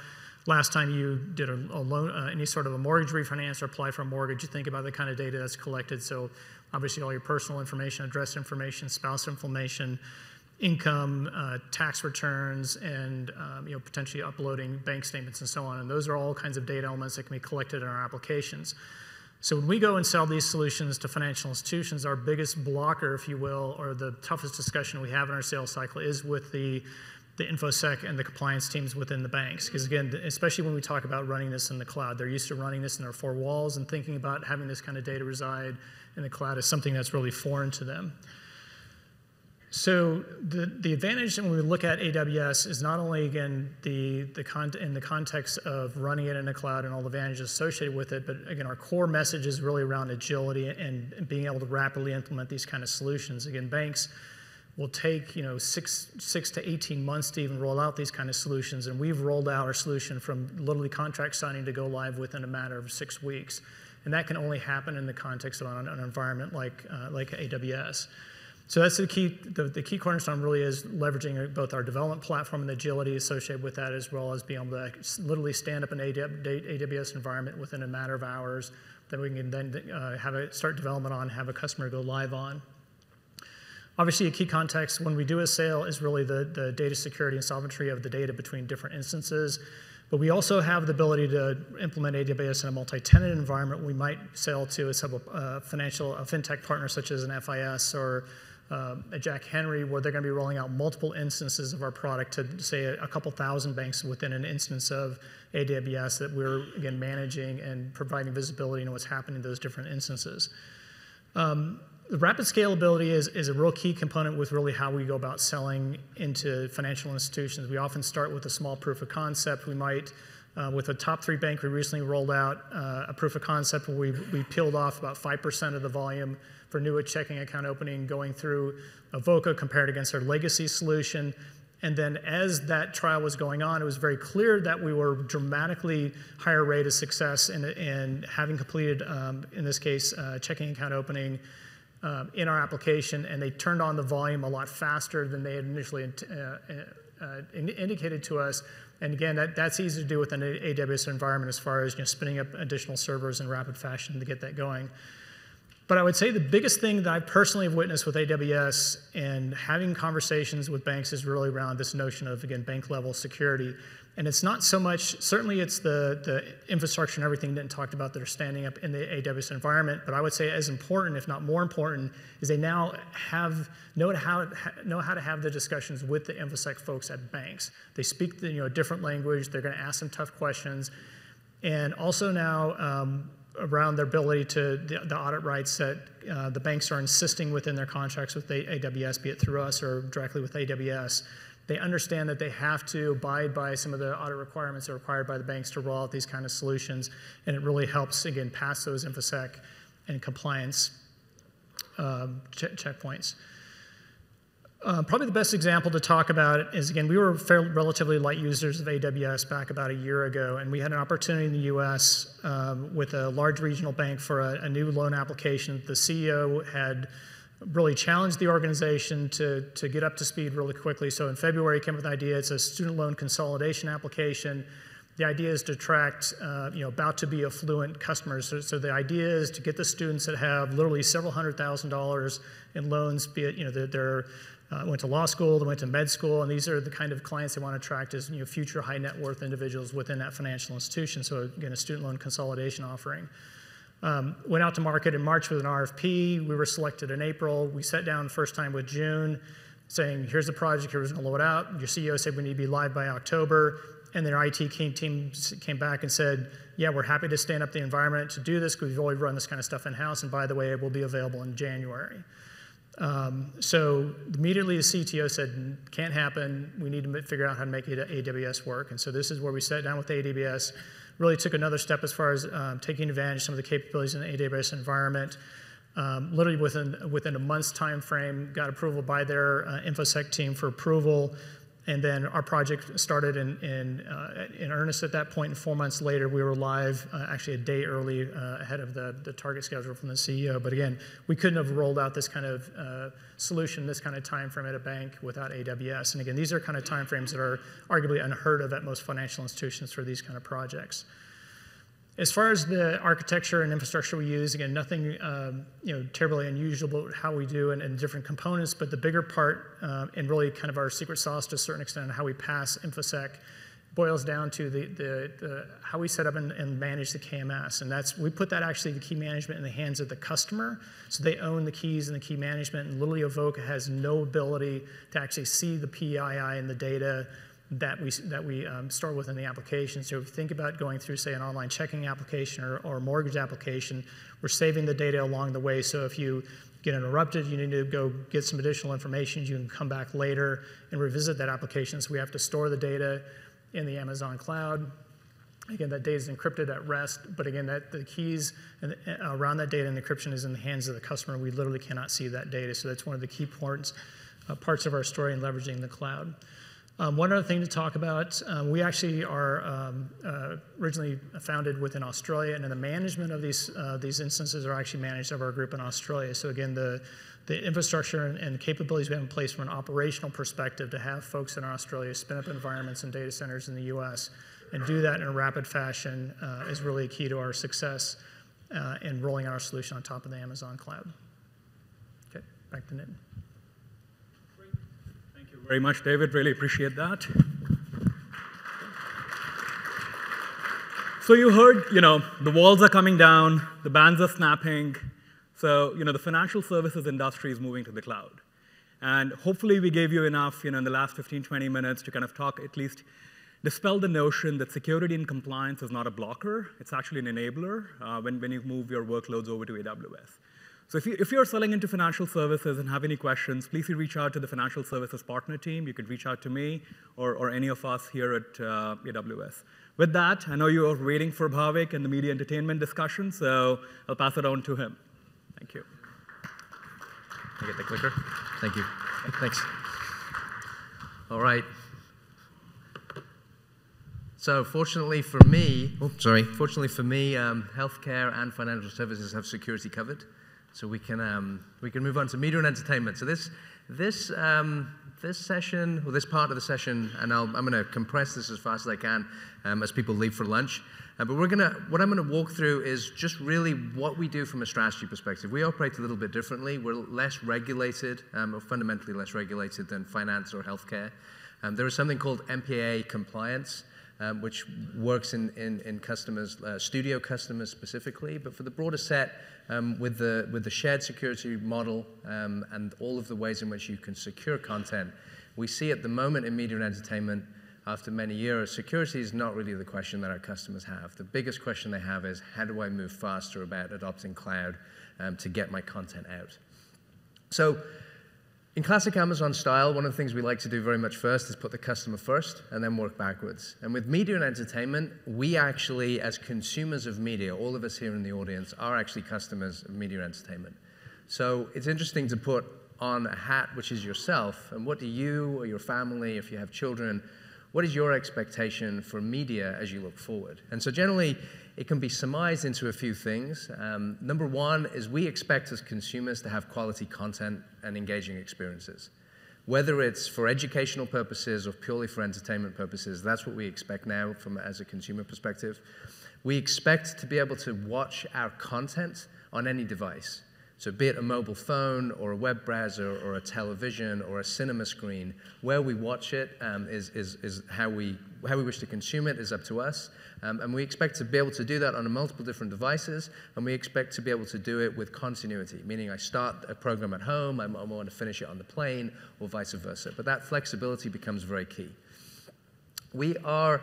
last time you did a loan, any sort of a mortgage refinance or apply for a mortgage, you think about the kind of data that's collected. So obviously all your personal information, address information, spouse information, income, tax returns, and potentially uploading bank statements and so on. And those are all kinds of data elements that can be collected in our applications. So when we go and sell these solutions to financial institutions, our biggest blocker, if you will, or the toughest discussion we have in our sales cycle is with the InfoSec and the compliance teams within the banks. Because again, especially when we talk about running this in the cloud, they're used to running this in their four walls, and thinking about having this kind of data reside in the cloud is something that's really foreign to them. So the advantage when we look at AWS is not only, again, in the context of running it in the cloud and all the advantages associated with it, but again, our core message is really around agility and being able to rapidly implement these kind of solutions. Again, banks will take 6 to 18 months to even roll out these kind of solutions, and we've rolled out our solution from literally contract signing to go live within a matter of 6 weeks, and that can only happen in the context of an environment like AWS. So that's the key cornerstone really is leveraging both our development platform and the agility associated with that, as well as being able to literally stand up an AWS environment within a matter of hours that we can then start development on, have a customer go live on. Obviously, a key context when we do a sale is really the data security and sovereignty of the data between different instances. But we also have the ability to implement AWS in a multi-tenant environment. We might sell to a fintech partner such as an FIS or a Jack Henry, where they're going to be rolling out multiple instances of our product to, say, a couple thousand banks within an instance of AWS that we're, again, managing and providing visibility into what's happening in those different instances. The rapid scalability is a real key component with really how we go about selling into financial institutions. We often start with a small proof of concept. We might, with a top 3 bank, we recently rolled out a proof of concept where we peeled off about 5% of the volume for new checking account opening going through Avoka compared against our legacy solution. And then as that trial was going on, it was very clear that we were dramatically higher rate of success in having completed, in this case, checking account opening in our application, and they turned on the volume a lot faster than they had initially indicated to us. And again, that's easy to do with an AWS environment as far as spinning up additional servers in rapid fashion to get that going. But I would say the biggest thing that I personally have witnessed with AWS and having conversations with banks is really around this notion of, again, bank-level security. And it's not so much, certainly it's the infrastructure and everything that talked about that are standing up in the AWS environment, but I would say as important, if not more important, is they now know how to have the discussions with the InfoSec folks at banks. They speak a different language, they're going to ask them tough questions, and also now around their ability to, the audit rights that the banks are insisting within their contracts with AWS, be it through us or directly with AWS. They understand that they have to abide by some of the audit requirements that are required by the banks to roll out these kind of solutions, and it really helps, again, pass those InfoSec and compliance checkpoints. Probably the best example to talk about is, again, we were relatively light users of AWS back about a year ago, and we had an opportunity in the US with a large regional bank for a new loan application. The CEO had really challenged the organization to get up to speed really quickly. So in February, he came up with the idea. It's a student loan consolidation application. The idea is to attract, about to be affluent customers. So the idea is to get the students that have literally several $100,000 in loans, be it, they're went to law school, they went to med school, and these are the kind of clients they want to attract as future high net worth individuals within that financial institution. So again, a student loan consolidation offering. Went out to market in March with an RFP. We were selected in April. We sat down the first time with June, saying, here's the project, here's going to load out. Your CEO said we need to be live by October. And their IT team came back and said, yeah, we're happy to stand up the environment to do this because we've already run this kind of stuff in-house. And by the way, it will be available in January. So immediately the CTO said, can't happen. We need to figure out how to make AWS work. And so this is where we sat down with AWS, really took another step as far as taking advantage of some of the capabilities in the AWS environment. Literally within a month's time frame, got approval by their InfoSec team for approval. And then our project started in earnest at that point, and 4 months later, we were live, actually a day early ahead of the target schedule from the CEO. But again, we couldn't have rolled out this kind of solution, this kind of time frame at a bank without AWS. And again, these are kind of time frames that are arguably unheard of at most financial institutions for these kind of projects. As far as the architecture and infrastructure we use, again, nothing terribly unusual about how we do and different components, but the bigger part and really kind of our secret sauce to a certain extent on how we pass InfoSec boils down to the how we set up and manage the KMS. And we put that actually, the key management, in the hands of the customer. So they own the keys and the key management, and literally Avoka has no ability to actually see the PII and the data that we store within the application. So if you think about going through, say, an online checking application or a mortgage application, we're saving the data along the way. So if you get interrupted, you need to go get some additional information, you can come back later and revisit that application. So we have to store the data in the Amazon cloud. Again, that data is encrypted at rest, but again, the keys around that data and encryption is in the hands of the customer. We literally cannot see that data. So that's one of the key parts of our story in leveraging the cloud. One other thing to talk about, we actually are originally founded within Australia, and then the management of these instances are actually managed by our group in Australia. So again, the infrastructure and capabilities we have in place from an operational perspective to have folks in Australia spin up environments and data centers in the US and do that in a rapid fashion is really key to our success in rolling out our solution on top of the Amazon cloud. Okay, back to Nitin. Very much, David. Really appreciate that. So you heard, the walls are coming down, the bands are snapping. So, the financial services industry is moving to the cloud. And hopefully we gave you enough, in the last 15, 20 minutes to kind of talk, at least dispel the notion that security and compliance is not a blocker. It's actually an enabler when you move your workloads over to AWS. So if you're selling into financial services and have any questions, please reach out to the financial services partner team. You could reach out to me or any of us here at AWS. With that, I know you are waiting for Bhavik and the media entertainment discussion, so I'll pass it on to him. Thank you. Can I get the clicker? Thank you. Thanks. All right. So fortunately for me, healthcare and financial services have security covered. So we can move on to media and entertainment. So this this session, or this part of the session, and I'm going to compress this as fast as I can as people leave for lunch. But what I'm going to walk through is just really what we do from a strategy perspective. We operate a little bit differently. We're less regulated, or fundamentally less regulated than finance or healthcare. There is something called MPAA compliance, which works in customers, studio customers specifically, but for the broader set, with the shared security model and all of the ways in which you can secure content, we see at the moment in media and entertainment, after many years, security is not really the question that our customers have. The biggest question they have is, how do I move faster about adopting cloud to get my content out? So, in classic Amazon style, one of the things we like to do very much first is put the customer first and then work backwards. And with media and entertainment, we actually, as consumers of media, all of us here in the audience are actually customers of media and entertainment. So it's interesting to put on a hat which is yourself, and what do you or your family, if you have children, what is your expectation for media as you look forward? And so generally, it can be surmised into a few things. Number one is we expect as consumers to have quality content and engaging experiences. Whether it's for educational purposes or purely for entertainment purposes, that's what we expect now as a consumer perspective. We expect to be able to watch our content on any device. So be it a mobile phone or a web browser or a television or a cinema screen, where we watch it is how we wish to consume it is up to us. And we expect to be able to do that on multiple different devices, and we expect to be able to do it with continuity, meaning I start a program at home, I want to finish it on the plane, or vice versa. But that flexibility becomes very key. We are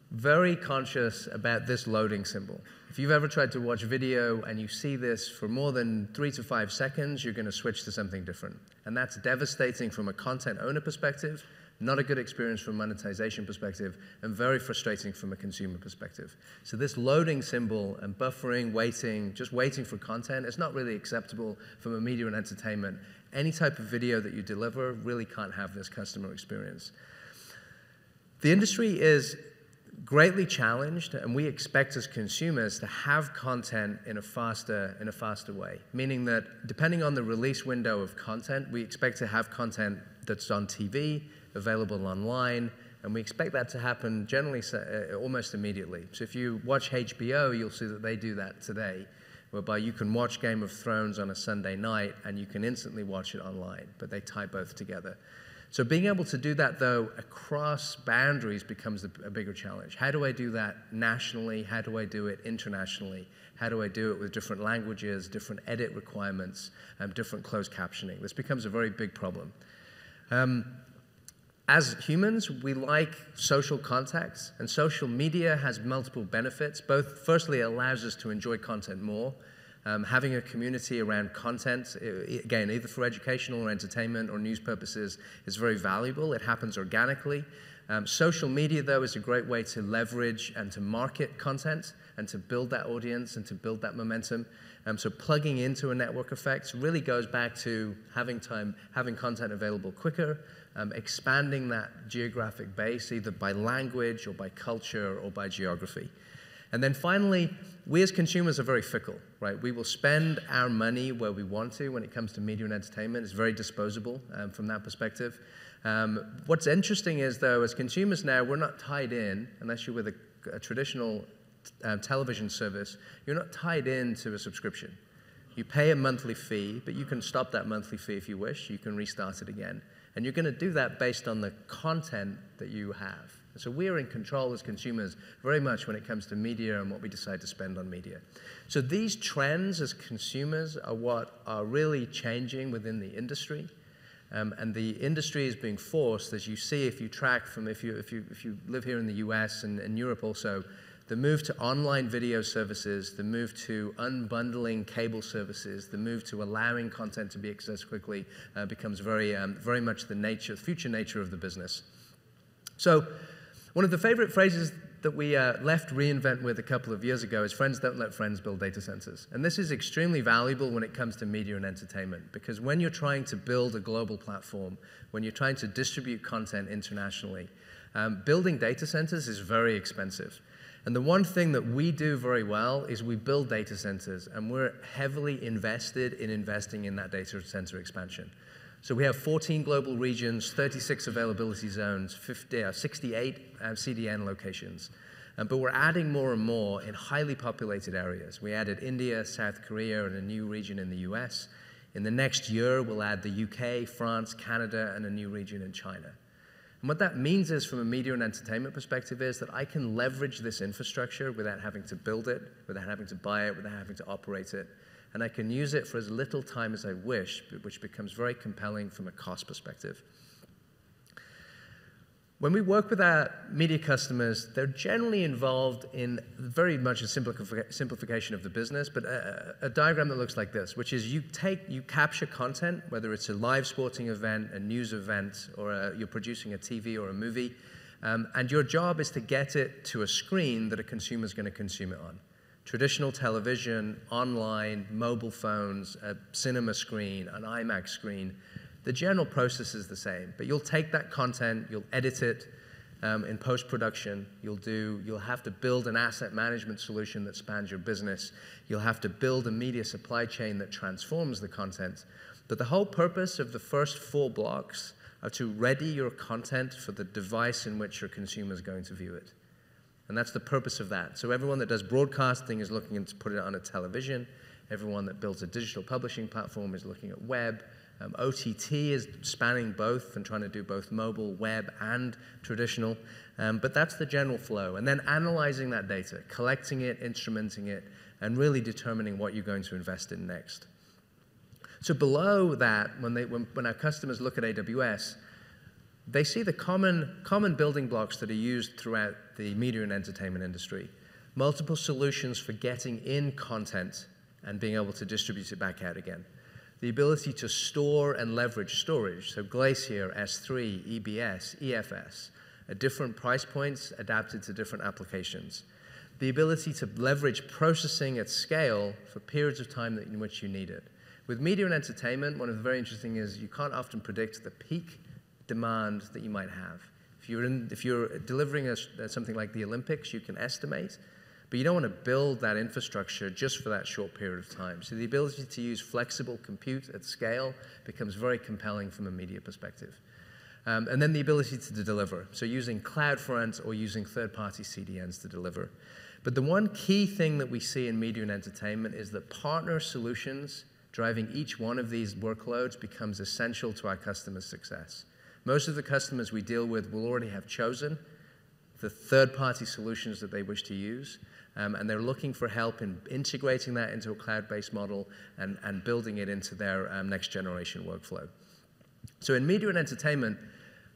very conscious about this loading symbol. If you've ever tried to watch video and you see this for more than 3 to 5 seconds, you're going to switch to something different. And that's devastating from a content owner perspective, not a good experience from a monetization perspective, and very frustrating from a consumer perspective. So this loading symbol and buffering, waiting, just waiting for content is not really acceptable from a media and entertainment. Any type of video that you deliver really can't have this customer experience. The industry is greatly challenged, and we expect as consumers to have content in a faster way, meaning that depending on the release window of content, we expect to have content that's on TV, available online, and we expect that to happen generally almost immediately. So if you watch HBO, you'll see that they do that today, whereby you can watch Game of Thrones on a Sunday night and you can instantly watch it online, but they tie both together. So being able to do that, though, across boundaries becomes a bigger challenge. How do I do that nationally? How do I do it internationally? How do I do it with different languages, different edit requirements, different closed captioning? This becomes a very big problem. As humans, we like social contacts, and social media has multiple benefits. Both, firstly, it allows us to enjoy content more. Having a community around content, again, either for educational or entertainment or news purposes, is very valuable. It happens organically. Social media, though, is a great way to leverage and to market content and to build that audience and to build that momentum. So plugging into a network effect really goes back to having content available quicker, expanding that geographic base, either by language or by culture or by geography. And then finally, we as consumers are very fickle, right? We will spend our money where we want to when it comes to media and entertainment. It's very disposable from that perspective. What's interesting is, though, as consumers now, we're not tied in, unless you're with a traditional television service, you're not tied into a subscription. You pay a monthly fee, but you can stop that monthly fee if you wish. You can restart it again. And you're going to do that based on the content that you have. So we're in control as consumers very much when it comes to media and what we decide to spend on media. So these trends as consumers are what are really changing within the industry. And the industry is being forced, as you see if you track from, if you live here in the US and in Europe also, the move to online video services, the move to unbundling cable services, the move to allowing content to be accessed quickly becomes very much the future nature of the business. So one of the favorite phrases that we left reInvent with a couple of years ago is friends don't let friends build data centers. And this is extremely valuable when it comes to media and entertainment, because when you're trying to build a global platform, when you're trying to distribute content internationally, building data centers is very expensive. And the one thing that we do very well is we build data centers, and we're heavily invested in investing in that data center expansion. So we have 14 global regions, 36 availability zones, 68 CDN locations. But we're adding more and more in highly populated areas. We added India, South Korea, and a new region in the US. In the next year, we'll add the UK, France, Canada, and a new region in China. And what that means is, from a media and entertainment perspective, is that I can leverage this infrastructure without having to build it, without having to buy it, without having to operate it. And I can use it for as little time as I wish, which becomes very compelling from a cost perspective. When we work with our media customers, they're generally involved in very much a simplification of the business, but a diagram that looks like this, which is you capture content, whether it's a live sporting event, a news event, or you're producing a TV or a movie, and your job is to get it to a screen that a consumer is going to consume it on. Traditional television, online, mobile phones, a cinema screen, an IMAX screen. The general process is the same, but you'll take that content, you'll edit it in post-production, you'll have to build an asset management solution that spans your business, you'll have to build a media supply chain that transforms the content. But the whole purpose of the first 4 blocks are to ready your content for the device in which your consumer is going to view it. And that's the purpose of that. So everyone that does broadcasting is looking to put it on a television. Everyone that builds a digital publishing platform is looking at web. OTT is spanning both and trying to do both mobile, web, and traditional. But that's the general flow. And then analyzing that data, collecting it, instrumenting it, and really determining what you're going to invest in next. So below that, when our customers look at AWS, they see the common building blocks that are used throughout the media and entertainment industry. Multiple solutions for getting in content and being able to distribute it back out again. The ability to store and leverage storage, so Glacier, S3, EBS, EFS, at different price points adapted to different applications. The ability to leverage processing at scale for periods of time in which you need it. With media and entertainment, one of the very interesting is you can't often predict the peak demand that you might have. If you're delivering something like the Olympics, you can estimate, but you don't want to build that infrastructure just for that short period of time. So the ability to use flexible compute at scale becomes very compelling from a media perspective. And then the ability to deliver, so using CloudFront or using third-party CDNs to deliver. But the one key thing that we see in media and entertainment is that partner solutions driving each one of these workloads becomes essential to our customers' success. Most of the customers we deal with will already have chosen the third-party solutions that they wish to use, and they're looking for help in integrating that into a cloud-based model and building it into their next-generation workflow. So in media and entertainment,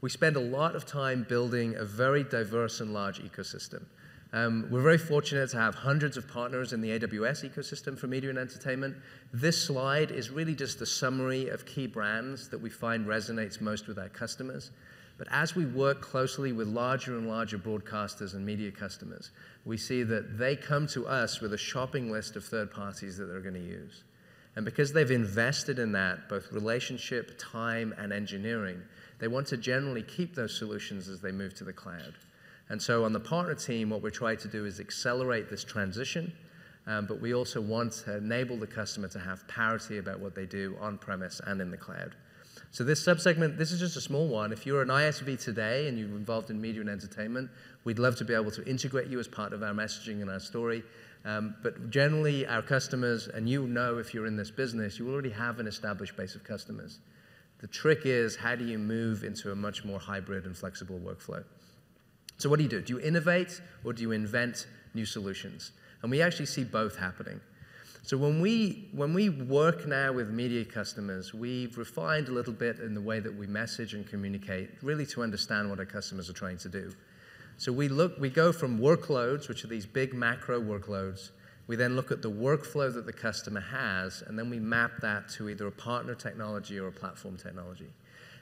we spend a lot of time building a very diverse and large ecosystem. We're very fortunate to have hundreds of partners in the AWS ecosystem for media and entertainment. This slide is really just a summary of key brands that we find resonates most with our customers. But as we work closely with larger and larger broadcasters and media customers, we see that they come to us with a shopping list of third parties that they're going to use. And because they've invested in that, both relationship, time, and engineering, they want to generally keep those solutions as they move to the cloud. And so on the partner team, what we're trying to do is accelerate this transition, but we also want to enable the customer to have parity about what they do on-premise and in the cloud. So this subsegment, this is just a small one. If you're an ISV today and you're involved in media and entertainment, we'd love to be able to integrate you as part of our messaging and our story. But generally, our customers, and you know if you're in this business, you already have an established base of customers. The trick is, how do you move into a much more hybrid and flexible workflow? So what do? Do you innovate or do you invent new solutions? And we actually see both happening. So when we work now with media customers, we've refined a little bit in the way that we message and communicate, really to understand what our customers are trying to do. So we go from workloads, which are these big macro workloads. We then look at the workflow that the customer has, and then we map that to either a partner technology or a platform technology.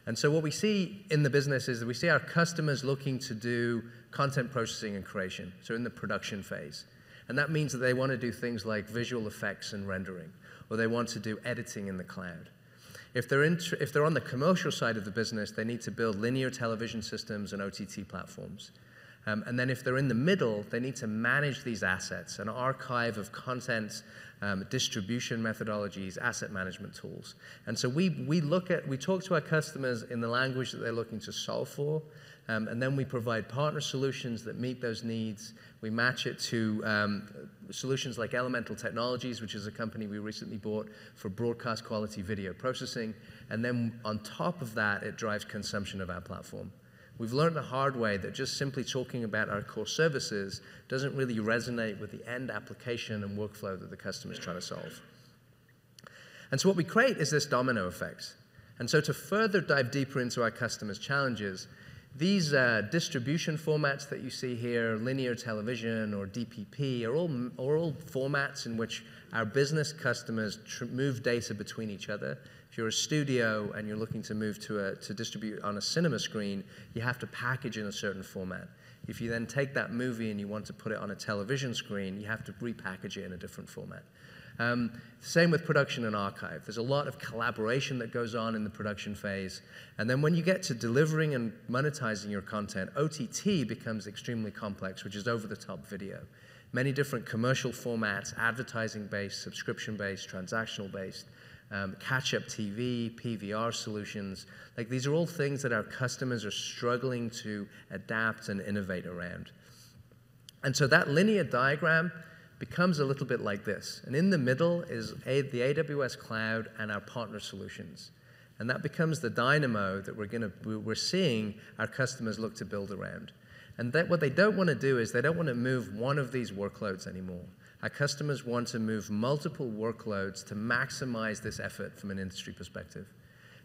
And so what we see in the business is that we see our customers looking to do content processing and creation, so in the production phase. And that means that they want to do things like visual effects and rendering, or they want to do editing in the cloud. If they're on the commercial side of the business, they need to build linear television systems and OTT platforms. And then if they're in the middle, they need to manage these assets, an archive of content, distribution methodologies, asset management tools. And so we talk to our customers in the language that they're looking to solve for, and then we provide partner solutions that meet those needs. We match it to solutions like Elemental Technologies, which is a company we recently bought for broadcast quality video processing. And then on top of that, it drives consumption of our platform. We've learned the hard way that just simply talking about our core services doesn't really resonate with the end application and workflow that the customer is trying to solve. And so what we create is this domino effect. And so to further dive deeper into our customers' challenges, these distribution formats that you see here, linear television or DPP, are all formats in which our business customers move data between each other. If you're a studio and you're looking to move to distribute on a cinema screen, you have to package in a certain format. If you then take that movie and you want to put it on a television screen, you have to repackage it in a different format. Same with production and archive. There's a lot of collaboration that goes on in the production phase. And then when you get to delivering and monetizing your content, OTT becomes extremely complex, which is over-the-top video. Many different commercial formats, advertising-based, subscription-based, transactional-based, catch-up TV, PVR solutions. Like, these are all things that our customers are struggling to adapt and innovate around. And so that linear diagram becomes a little bit like this. And in the middle is the AWS cloud and our partner solutions. And that becomes the dynamo that we're seeing our customers look to build around. And what they don't want to do is they don't want to move one of these workloads anymore. Our customers want to move multiple workloads to maximize this effort from an industry perspective.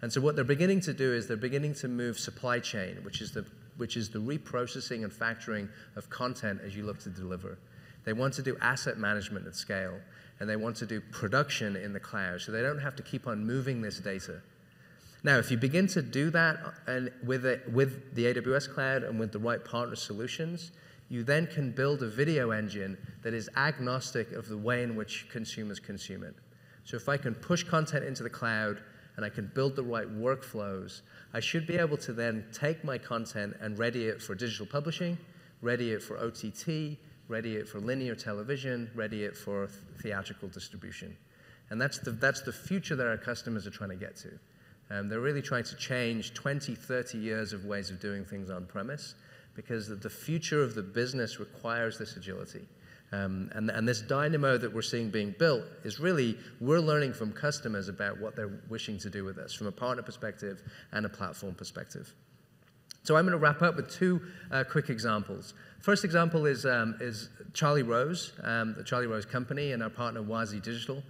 And so what they're beginning to do is they're beginning to move supply chain, which is the reprocessing and factoring of content as you look to deliver. They want to do asset management at scale, and they want to do production in the cloud, so they don't have to keep on moving this data. Now, if you begin to do that with the AWS cloud and with the right partner solutions, you then can build a video engine that is agnostic of the way in which consumers consume it. So if I can push content into the cloud and I can build the right workflows, I should be able to then take my content and ready it for digital publishing, ready it for OTT, ready it for linear television, ready it for theatrical distribution. And that's the future that our customers are trying to get to. They're really trying to change 20, 30 years of ways of doing things on premise, because the future of the business requires this agility. And this dynamo that we're seeing being built is really, we're learning from customers about what they're wishing to do with us from a partner perspective and a platform perspective. So I'm going to wrap up with two quick examples. First example is Charlie Rose, the Charlie Rose company, and our partner Wazi Digital.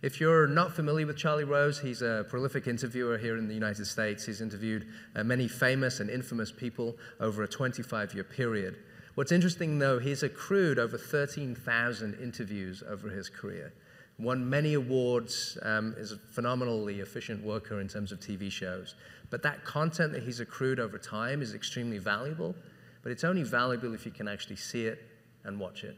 If you're not familiar with Charlie Rose, he's a prolific interviewer here in the United States. He's interviewed many famous and infamous people over a 25-year period. What's interesting, though, he's accrued over 13,000 interviews over his career. Won many awards, is a phenomenally efficient worker in terms of TV shows. But that content that he's accrued over time is extremely valuable, but it's only valuable if you can actually see it and watch it.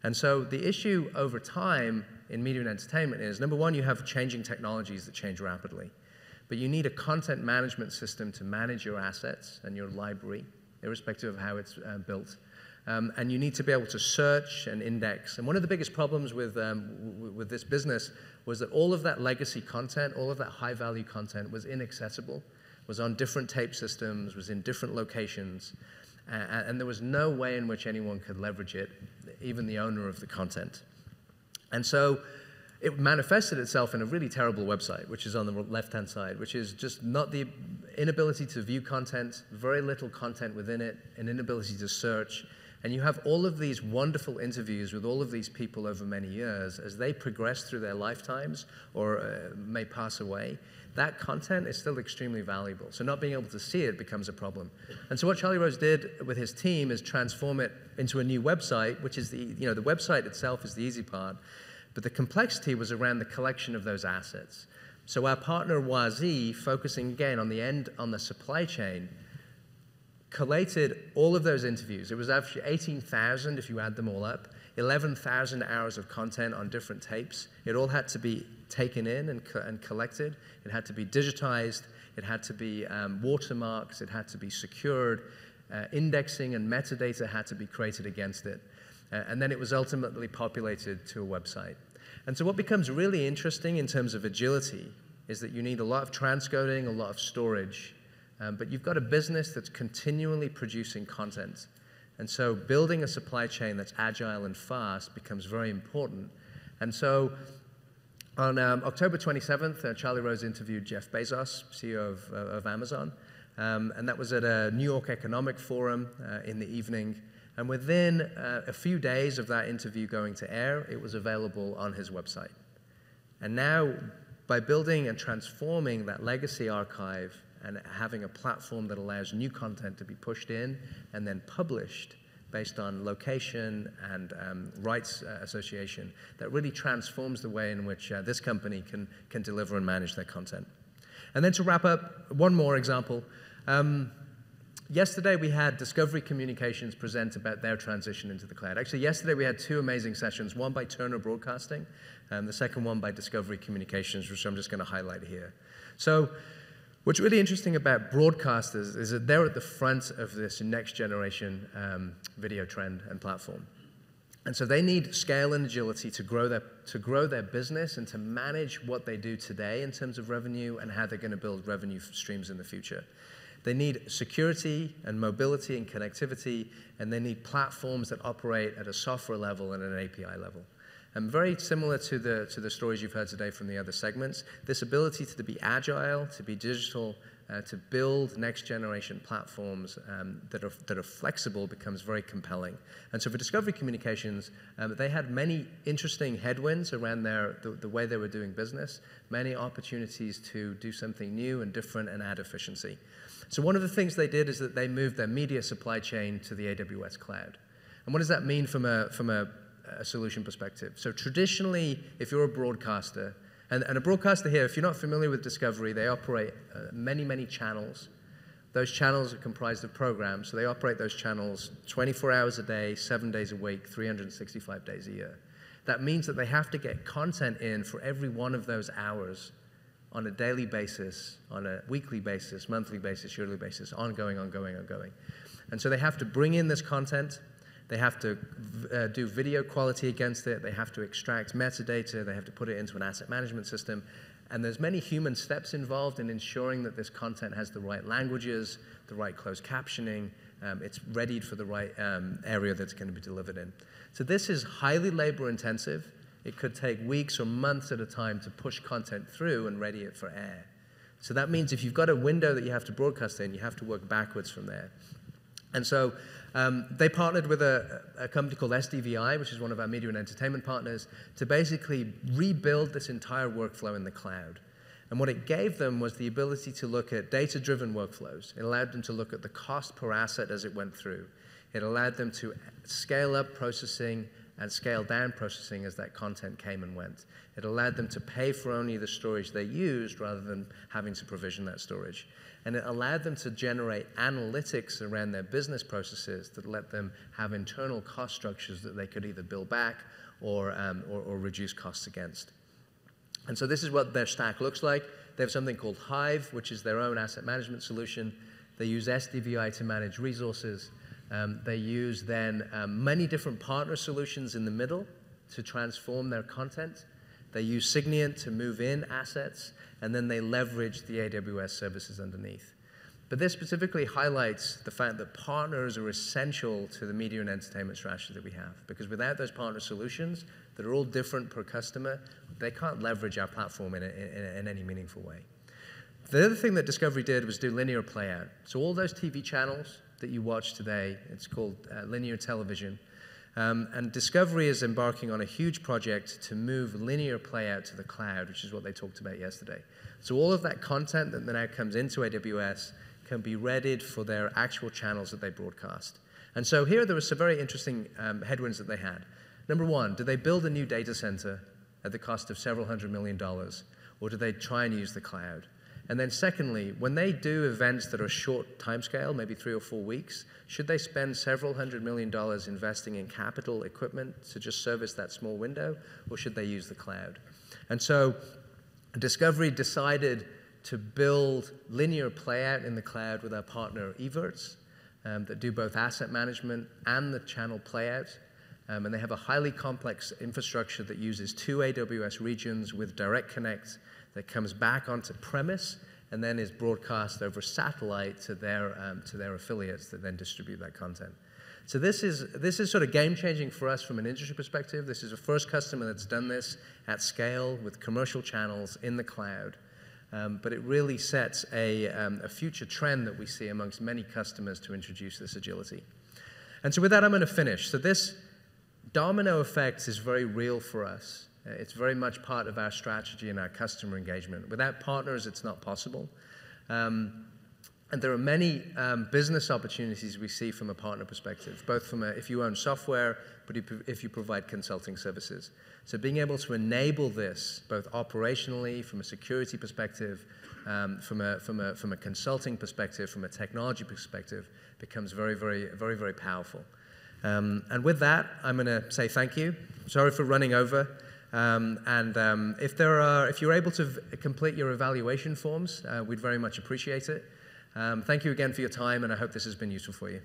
And so the issue over time in media and entertainment is, number one, you have changing technologies that change rapidly. But you need a content management system to manage your assets and your library, irrespective of how it's built. And you need to be able to search and index. And one of the biggest problems with this business was that all of that legacy content, all of that high-value content was inaccessible, was on different tape systems, was in different locations, and there was no way in which anyone could leverage it, even the owner of the content. And so it manifested itself in a really terrible website, which is on the left-hand side, which is just not the inability to view content, very little content within it, an inability to search. And you have all of these wonderful interviews with all of these people over many years. As they progress through their lifetimes or may pass away, that content is still extremely valuable. So not being able to see it becomes a problem. And so what Charlie Rose did with his team is transform it into a new website, which is the website itself is the easy part, but the complexity was around the collection of those assets. So our partner Wazi, focusing again on the supply chain, collated all of those interviews. It was actually 18,000 if you add them all up, 11,000 hours of content on different tapes. It all had to be taken in and collected. It had to be digitized. It had to be watermarked. It had to be secured. indexing and metadata had to be created against it. And then it was ultimately populated to a website. And so what becomes really interesting in terms of agility is that you need a lot of transcoding, a lot of storage, but you've got a business that's continually producing content. And so building a supply chain that's agile and fast becomes very important. And so on October 27th, Charlie Rose interviewed Jeff Bezos, CEO of Amazon, and that was at a New York Economic Forum in the evening. And within a few days of that interview going to air, it was available on his website. And now, by building and transforming that legacy archive and having a platform that allows new content to be pushed in and then published based on location and rights association, that really transforms the way in which this company can deliver and manage their content. And then to wrap up, one more example. Yesterday, we had Discovery Communications present about their transition into the cloud. Actually, yesterday, we had two amazing sessions, one by Turner Broadcasting, and the second one by Discovery Communications, which I'm just going to highlight here. So what's really interesting about broadcasters is that they're at the front of this next generation video trend and platform. And so they need scale and agility to grow their business and to manage what they do today in terms of revenue and how they're going to build revenue streams in the future. They need security and mobility and connectivity, and they need platforms that operate at a software level and an API level. And very similar to the stories you've heard today from the other segments, this ability to be agile, to be digital, to build next-generation platforms that are flexible becomes very compelling. And so for Discovery Communications, they had many interesting headwinds around the way they were doing business, many opportunities to do something new and different and add efficiency. So one of the things they did is that they moved their media supply chain to the AWS cloud. And what does that mean from a solution perspective? So traditionally, if you're a broadcaster, and a broadcaster here, if you're not familiar with Discovery, they operate many, many channels. Those channels are comprised of programs, so they operate those channels 24 hours a day, 7 days a week, 365 days a year. That means that they have to get content in for every one of those hours on a daily basis, on a weekly basis, monthly basis, yearly basis, ongoing. And so they have to bring in this content. They have to do video quality against it. They have to extract metadata. They have to put it into an asset management system. And there's many human steps involved in ensuring that this content has the right languages, the right closed captioning. It's readied for the right area that's going to be delivered in. So this is highly labor intensive. It could take weeks or months at a time to push content through and ready it for air. So that means if you've got a window that you have to broadcast in, you have to work backwards from there. And so they partnered with a company called SDVI, which is one of our media and entertainment partners, to basically rebuild this entire workflow in the cloud. And what it gave them was the ability to look at data-driven workflows. It allowed them to look at the cost per asset as it went through. It allowed them to scale up processing and scale down processing as that content came and went. It allowed them to pay for only the storage they used rather than having to provision that storage. And it allowed them to generate analytics around their business processes that let them have internal cost structures that they could either bill back or reduce costs against. And so this is what their stack looks like. They have something called Hive, which is their own asset management solution. They use SDVI to manage resources. They use then many different partner solutions in the middle to transform their content. They use Signient to move in assets, and then they leverage the AWS services underneath. But this specifically highlights the fact that partners are essential to the media and entertainment strategy that we have, because without those partner solutions that are all different per customer, they can't leverage our platform in any meaningful way. The other thing that Discovery did was do linear playout. So all those TV channels that you watch today, it's called linear television. And Discovery is embarking on a huge project to move linear playout to the cloud, which is what they talked about yesterday. So all of that content that now comes into AWS can be readied for their actual channels that they broadcast. And so here there were some very interesting headwinds that they had. Number one, did they build a new data center at the cost of several $100 million, or do they try and use the cloud? And then secondly, when they do events that are short timescale, maybe 3 or 4 weeks, should they spend several $100 million investing in capital equipment to just service that small window, or should they use the cloud? And so Discovery decided to build linear playout in the cloud with our partner Evertz. that do both asset management and the channel playout. And they have a highly complex infrastructure that uses 2 AWS regions with direct connect that comes back onto premise and then is broadcast over satellite to their affiliates that then distribute that content. So this is sort of game-changing for us from an industry perspective. This is the first customer that's done this at scale with commercial channels in the cloud. But it really sets a future trend that we see amongst many customers to introduce this agility. And so with that, I'm going to finish. So this domino effect is very real for us. It's very much part of our strategy and our customer engagement. Without partners, it's not possible. And there are many business opportunities we see from a partner perspective, both from if you own software, but if you provide consulting services. So being able to enable this, both operationally, from a security perspective, from a consulting perspective, from a technology perspective, becomes very, very, very, very powerful. And with that, I'm going to say thank you. Sorry for running over. If you're able to complete your evaluation forms, we'd very much appreciate it. Thank you again for your time, and I hope this has been useful for you.